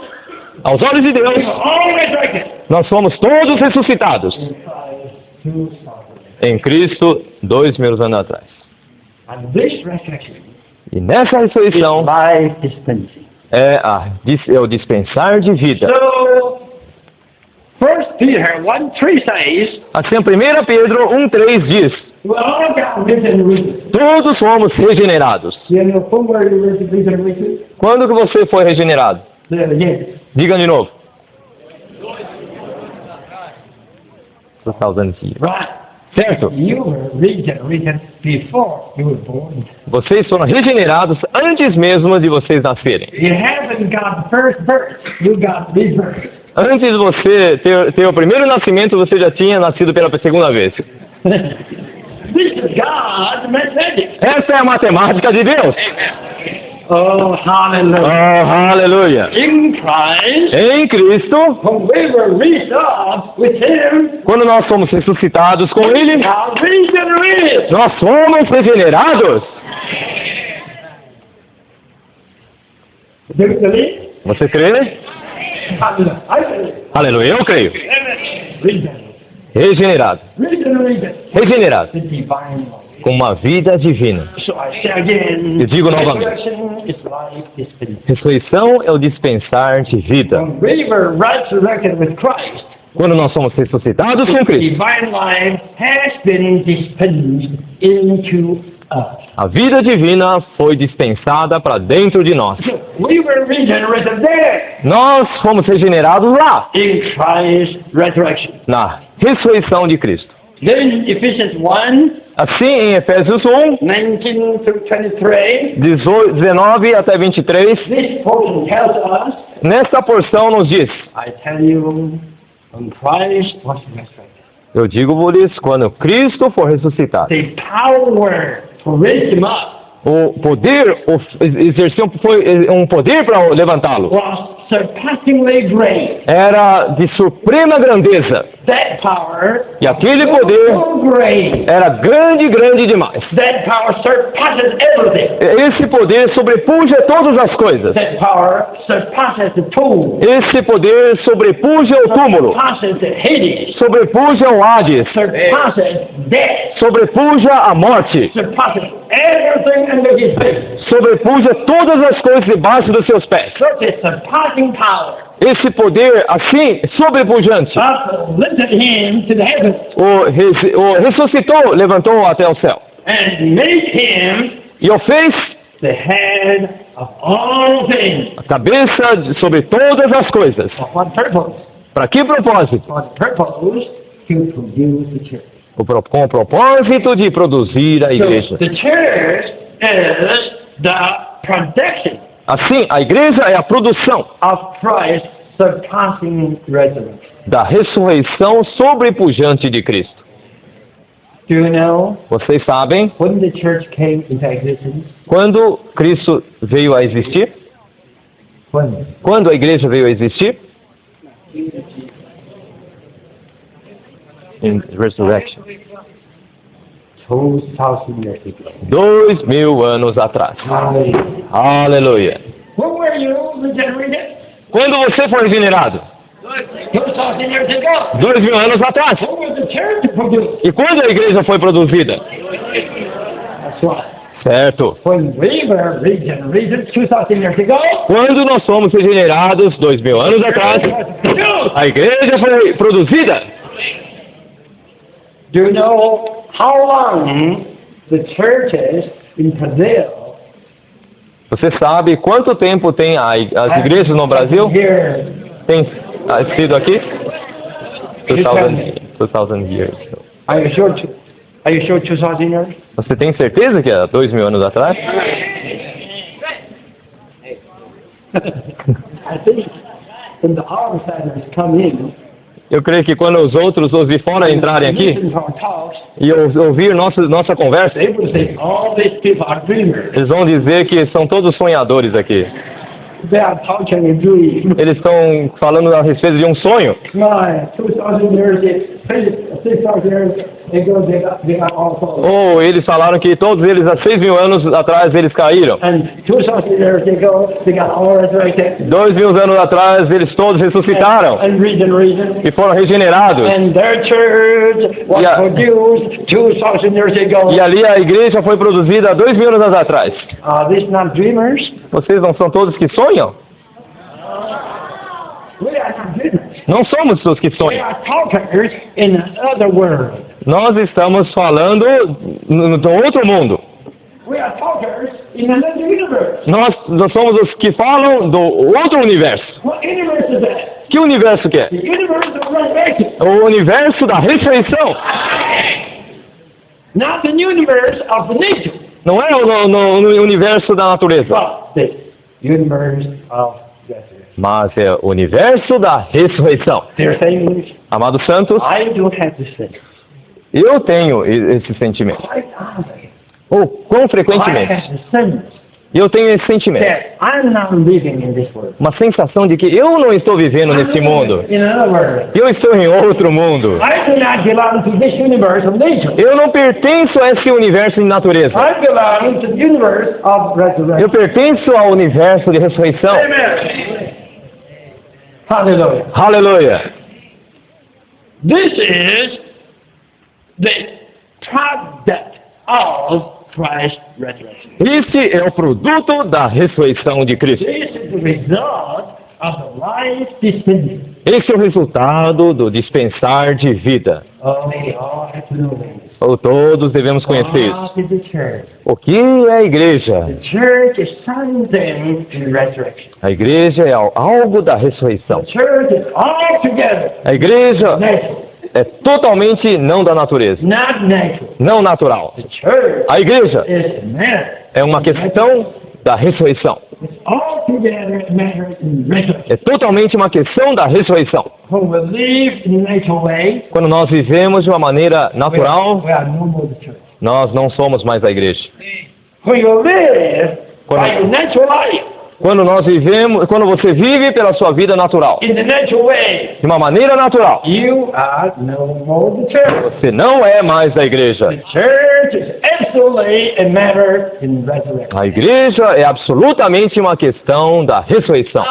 Aos olhos de we Deus, are all resurrected. nós fomos todos ressuscitados. In Christ 2,000 years. Em Cristo, 2.000 anos atrás. And this resurrection E nessa is ressurreição life dispensing. é o dispensar de vida. So, 1 Peter 1:3 says, Assim, 1 Pedro 1,3 diz: we all got regenerated. todos fomos regenerados. You know from where you were regenerated? Quando que você foi regenerado? Yes. Diga de novo. 2,000 years. Right. Certo? You were regenerated before you were born. Vocês foram regenerados antes mesmo de vocês nascerem. You haven't got first birth, you got rebirth. Antes de você ter o primeiro nascimento, você já tinha nascido pela segunda vez. This is God's message. Essa é a matemática de Deus. Oh, hallelujah. Oh, aleluia. In Christ, Em Cristo, when we were raised up with Him, quando nós somos ressuscitados com Ele, God regenerated. nós fomos regenerados. Do you believe? Você crê? Hallelujah. I believe. Aleluia, eu creio. Regenerated. Regenerado. Regenerated. Regenerado. The divine life. Com uma vida divina. So I say again, Eu digo novamente. resurrection is life dispensing. Ressurreição é o dispensar de vida. When we were resurrected with Christ, Quando nós somos ressuscitados com Cristo, divine life has been dispensed into us. a vida divina foi dispensada para dentro de nós. So we were regenerated there Nós fomos regenerados lá, in Christ's resurrection. na ressurreição de Cristo. Then Ephesians 1, Assim, em Efésios 1, 19 through 23, 19 até 23, this portion tells us nesta porção nos diz: I tell you, when Christ was resurrected, eu digo-vos, quando Cristo for ressuscitado, the power to raise him up o poder, exerceu foi um poder para levantá-lo. was surpassingly great. Era de suprema grandeza. That power E aquele was poder so great. era grande, grande demais. That power surpasses everything. Esse poder sobrepuja todas as coisas. That power surpasses the tomb. Esse poder sobrepuja o túmulo, Surpasses the Hades. sobrepuja o Hades, Surpasses death. sobrepuja a morte, Surpasses everything under his feet. sobrepuja todas as coisas debaixo dos seus pés. Such a surpassing power. Esse poder, assim, sobrepujante, Lifted him to the heavens o ressuscitou, levantou até o céu. and made him E o fez the head of all things. a cabeça sobre todas as coisas. For what purpose? Para que propósito? For the purpose to produce the church. Com o propósito de produzir a So igreja. the church is the production Assim, a igreja é a produção of Christ's surpassing resurrection. da ressurreição sobrepujante de Cristo. Do you know Vocês sabem, when the church came into existence? quando Cristo veio a existir? When? Quando a igreja veio a existir? In resurrection. 2,000 years ago. 2000 anos atrás. Hallelujah. Aleluia. When were you regenerated? Quando você foi regenerado? 2,000 years ago. 2000 anos atrás. When was the church produced? E quando a igreja foi produzida? That's right. Certo. When we were regenerated 2,000 years ago, Quando nós fomos regenerados 2000 anos atrás, a igreja foi produzida. do you know how long the churches in Brazil Você sabe quanto tempo tem as igrejas no Brasil? here? Tem sido aqui? 2000 years. Are you sure? Are you sure 2,000 years? Você tem certeza que é 2000 anos atrás? I think when the outsiders come in, Eu creio que quando os outros, os de fora entrarem aqui listen to our talks, e ouvir nossa conversa, they will say all these people are dreamers. eles vão dizer que são todos sonhadores aqui. They are talking a dream. Eles estão falando a respeito de um sonho. My 2,000 years, 6,000 years ago, they got all fallen. Ou eles falaram que todos eles, há 6.000 anos atrás, eles caíram. And 2,000 years ago, they got all resurrected. 2.000 anos atrás, eles todos ressuscitaram And regenerated. e foram regenerados. And their church was Yeah. produced 2,000 years ago. E ali a igreja foi produzida há 2.000 anos atrás. Are these not dreamers? Vocês não são todos que sonham? We are not dreamers. Não somos os que We sonham. are talkers in another world. Nós estamos falando no outro mundo. We are talkers in another universe. Nós somos os que falam do outro universo. What universe is that? Que universo que é? The universe of resurrection. O universo da ressurreição. Not the universe of the nature, Não é no universo da natureza, but the universe of resurrection. mas é o universo da ressurreição. Dear things, Amados santos, I do have to say, eu tenho esse sentimento. quite often, Ou quão I frequentemente have the sense eu tenho esse sentimento. that I'm not living in this world. Uma sensação de que eu não estou vivendo I'm nesse living mundo. in another world. Eu estou em outro mundo. I do not belong to this universe of nature. Eu não pertenço a esse universo de natureza. I belong to the universe of resurrection. Eu pertenço ao universo de ressurreição. Amen. Hallelujah. Aleluia. This is the product of Christ's resurrection. Este é o produto da ressurreição de Cristo. This is the result of the life dispensing. Esse é o resultado do dispensar de vida. Oh, we all have to know this. Ou todos devemos conhecer isso. What is the church? O que é a igreja? The church is something in resurrection. A igreja é algo da ressurreição. The church is all together A igreja natural, é totalmente não da natureza, not natural. não natural. The church A igreja is man. é uma questão da ressurreição. It's altogether a matter in resurrection. É totalmente uma questão da ressurreição. When we live in a natural way, Quando nós vivemos de uma maneira natural, we are no more the church. nós não somos mais a igreja. When you live Quando- by your natural life, Quando você vive pela sua vida natural, in the natural way, de uma maneira natural, you are no more the church. você não é mais a igreja. The church is absolutely a matter in resurrection. A igreja é absolutamente uma questão da ressurreição.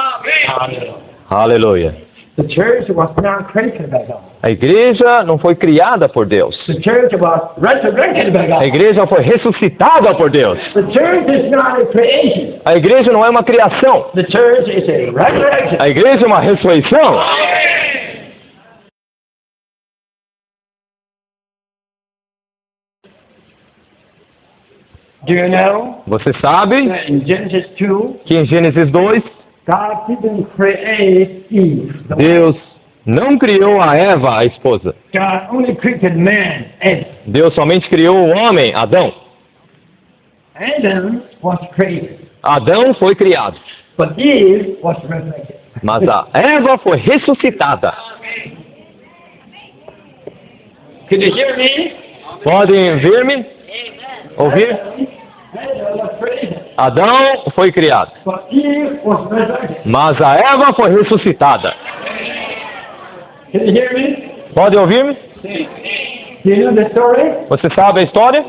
Aleluia. The church was not created by God. A igreja não foi criada por Deus. The church was resurrected by A God. igreja foi ressuscitada por Deus. The church is not a creation. A igreja não é uma criação. The church is a resurrection. A igreja é uma ressurreição. Do you know Você sabe that in Genesis 2, que em Gênesis 2, God didn't create Eve. Deus não criou a Eva, a esposa. God only created man, Adam. Deus somente criou o homem, Adão. Adam was created, Adão foi criado, but Eve was resurrected. mas a Eva foi ressuscitada. Can you hear me? Podem ver-me? Ouvir? Adam was created, Adão foi criado, but Eve was resurrected. mas a Eva foi ressuscitada. Can you hear me? Podem ouvir-me? Do you know the story? Você sabe a história?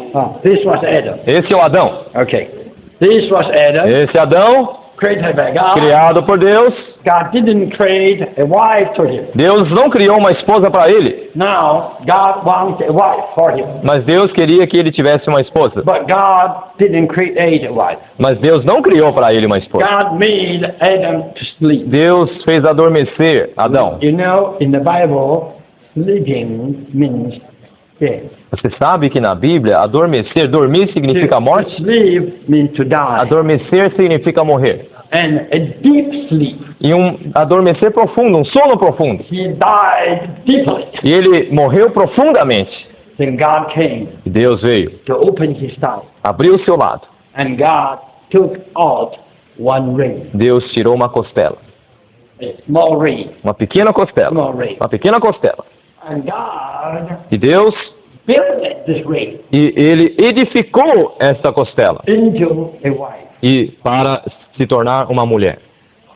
This was Adam. Esse é o Adão. Okay. This was Adam, Esse Adão, created by God. criado por Deus. God didn't create a wife for him. Deus não criou uma esposa para ele, Now, God wants a wife for him. mas Deus queria que ele tivesse uma esposa. But God didn't create a wife. Mas Deus não criou para ele uma esposa. God made Adam to sleep. Deus fez adormecer Adão. You know, in the Bible, sleeping means death. Você sabe que na Bíblia, adormecer, dormir significa To morte? sleep means to die. Adormecer significa morrer. And a deep sleep. E um adormecer profundo, um sono profundo. He died deeply. E ele morreu profundamente. Then God came E Deus veio, to open his side. abriu o seu lado. And God took out one ring. Deus tirou uma costela. A small ring. Uma pequena costela. Small ring. Uma pequena costela. And God E Deus, built this ring e ele edificou esta costela. into a wife. E para se tornar uma mulher.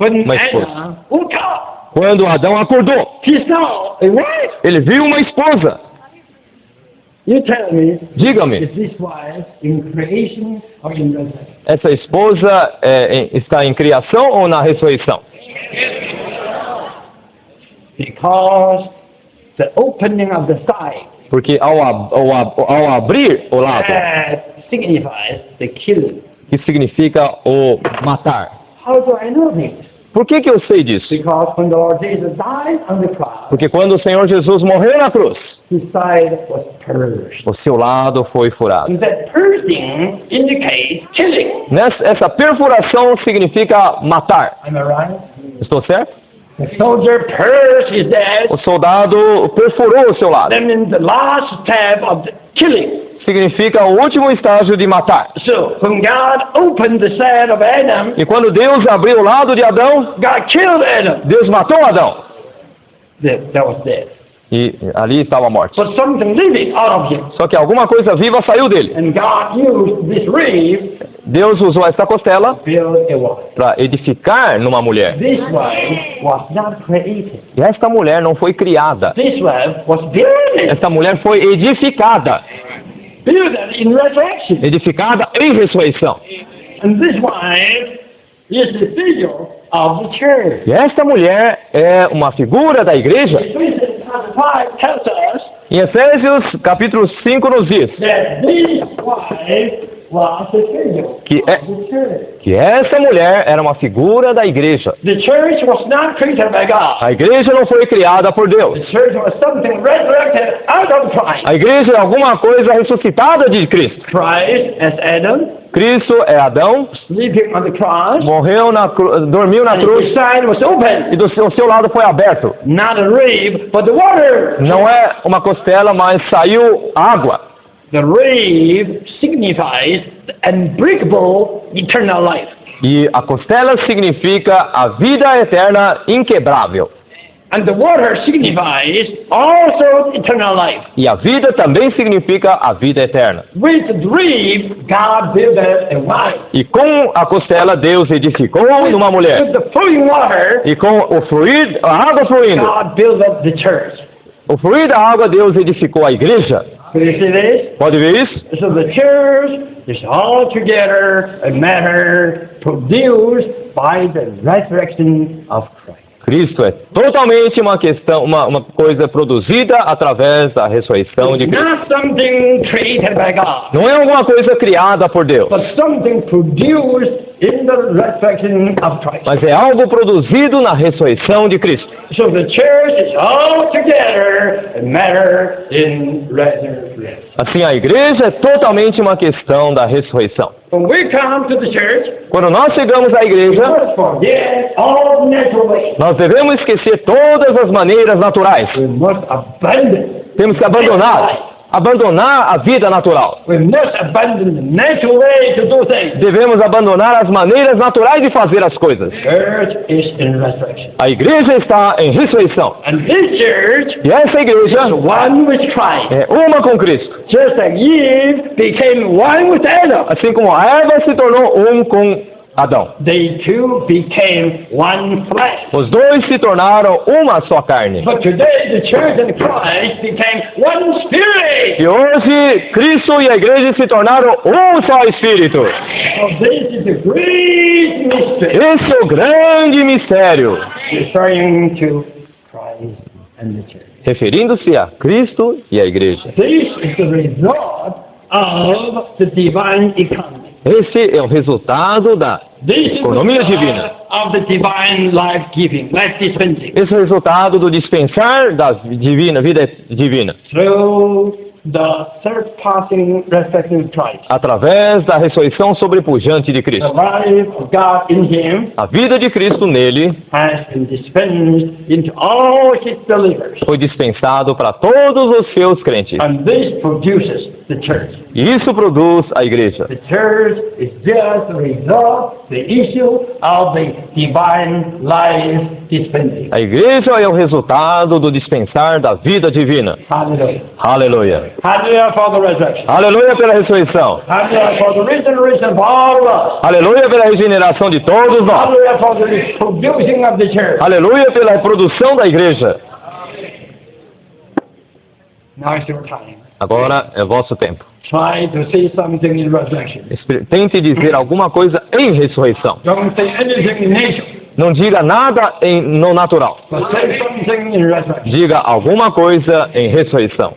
When My esposa. Adam woke up, Quando Adão acordou, he saw a wife. ele viu uma esposa. You tell me, Diga-me, is this wife in creation or in resurrection? essa esposa está em criação ou na ressurreição? Because the opening of the side Porque ao abrir o lado, signifies the killing. que significa o matar. How do I know this? Por que eu sei disso? Because when the Lord Jesus died on the cross, Porque quando o Senhor Jesus morreu na cruz, his side was purged. o seu lado foi furado. And that purging indicates killing. Essa perfuração significa matar. Am I right? Estou certo? The soldier purged his dead. O soldado perfurou o seu lado. That means the last step of the killing. Significa o último estágio de matar. So when God opened the side of Adam, E quando Deus abriu o lado de Adão, God killed Adam. Deus matou Adão. That was death. E ali estava a morte. But something living out of him. Só que alguma coisa viva saiu dele. And God used this ring Deus usou essa costela to build a wife. para edificar numa mulher. This wife was not created. E esta mulher não foi criada. This wife was built. Esta mulher foi edificada. Built in resurrection. Edificada em ressurreição. And this wife is the figure of the church. E esta mulher é uma figura da igreja. Ephesians chapter 5 tells us Em Efésios capítulo 5 nos diz that this wife was the figure que, of the church. que essa mulher era uma figura da igreja. The church was not created by God. A igreja não foi criada por Deus. The church was something resurrected out of Christ. A igreja é alguma coisa ressuscitada de Cristo. Christ as Adam, Cristo é Adão, sleeping on the cross, morreu dormiu na and cruz his side was open. e o seu lado foi aberto. Not a rib, but the water. Não é uma costela, mas saiu água. The rib signifies the unbreakable eternal life. E a costela significa a vida eterna inquebrável. And the water signifies also eternal life. E a vida também significa a vida eterna. With the rib, God built a wife. E com a costela, Deus edificou numa mulher. With the flowing water, E com o fluir, a água fluindo. God built up the church. O fluir da água, Deus edificou a igreja. So you see this? Pode ver isso? So the church is altogether a matter produced by the resurrection of Christ. Cristo é totalmente uma questão, uma coisa produzida através da ressurreição de Cristo. Not something created by God, Não é alguma coisa criada por Deus, but something produced in the resurrection of Christ. mas é algo produzido na ressurreição de Cristo. So the church is altogether a matter in resurrection. Assim, a igreja é totalmente uma questão da ressurreição. When we come to the church, Quando nós chegamos à we igreja, must forget all natural ways. nós devemos esquecer todas as maneiras naturais. We must abandon. Temos que abandonar a vida natural. We must abandon the natural way to do things. Devemos abandonar as maneiras naturais de fazer as coisas. Church is in resurrection. A igreja está em ressurreição. And this church E essa is igreja one with Christ. é uma com Cristo. Just like Eve became one with Adam. Assim como a Eva se tornou um com Adão. They two became one flesh. Os dois se tornaram uma só carne. But today the church and Christ became one spirit. E hoje Cristo e a igreja se tornaram um só Espírito. So this is a great mystery. Esse é o grande mistério. Referring to Christ and the church. Referindo-se a Cristo e a igreja. This is the result of the divine economy. Esse é o resultado da This is the economia divina. result of the divine life giving, life dispensing. Esse é o resultado do dispensar da vida divina. Through the surpassing resurrection of Christ. Através da ressurreição sobrepujante de The Cristo. life of God in Him A vida de Cristo nele has been dispensed into all His believers. foi dispensado para todos os seus crentes. And this produces the church. E isso produz a igreja. The church is just the result, the issue of the divine life dispensing. A igreja é o resultado do dispensar da vida divina. Hallelujah. Aleluia. Hallelujah for the resurrection. Aleluia pela ressurreição. Hallelujah for the regeneration of all of us. Aleluia pela regeneração de todos nós. Hallelujah for the producing of the church. Aleluia pela reprodução da igreja. Now is your time. Agora é vosso tempo. Try to say something in resurrection. Tente dizer alguma coisa em ressurreição. Don't say anything in nature, Não diga nada no natural. but say something in resurrection. Diga alguma coisa em ressurreição.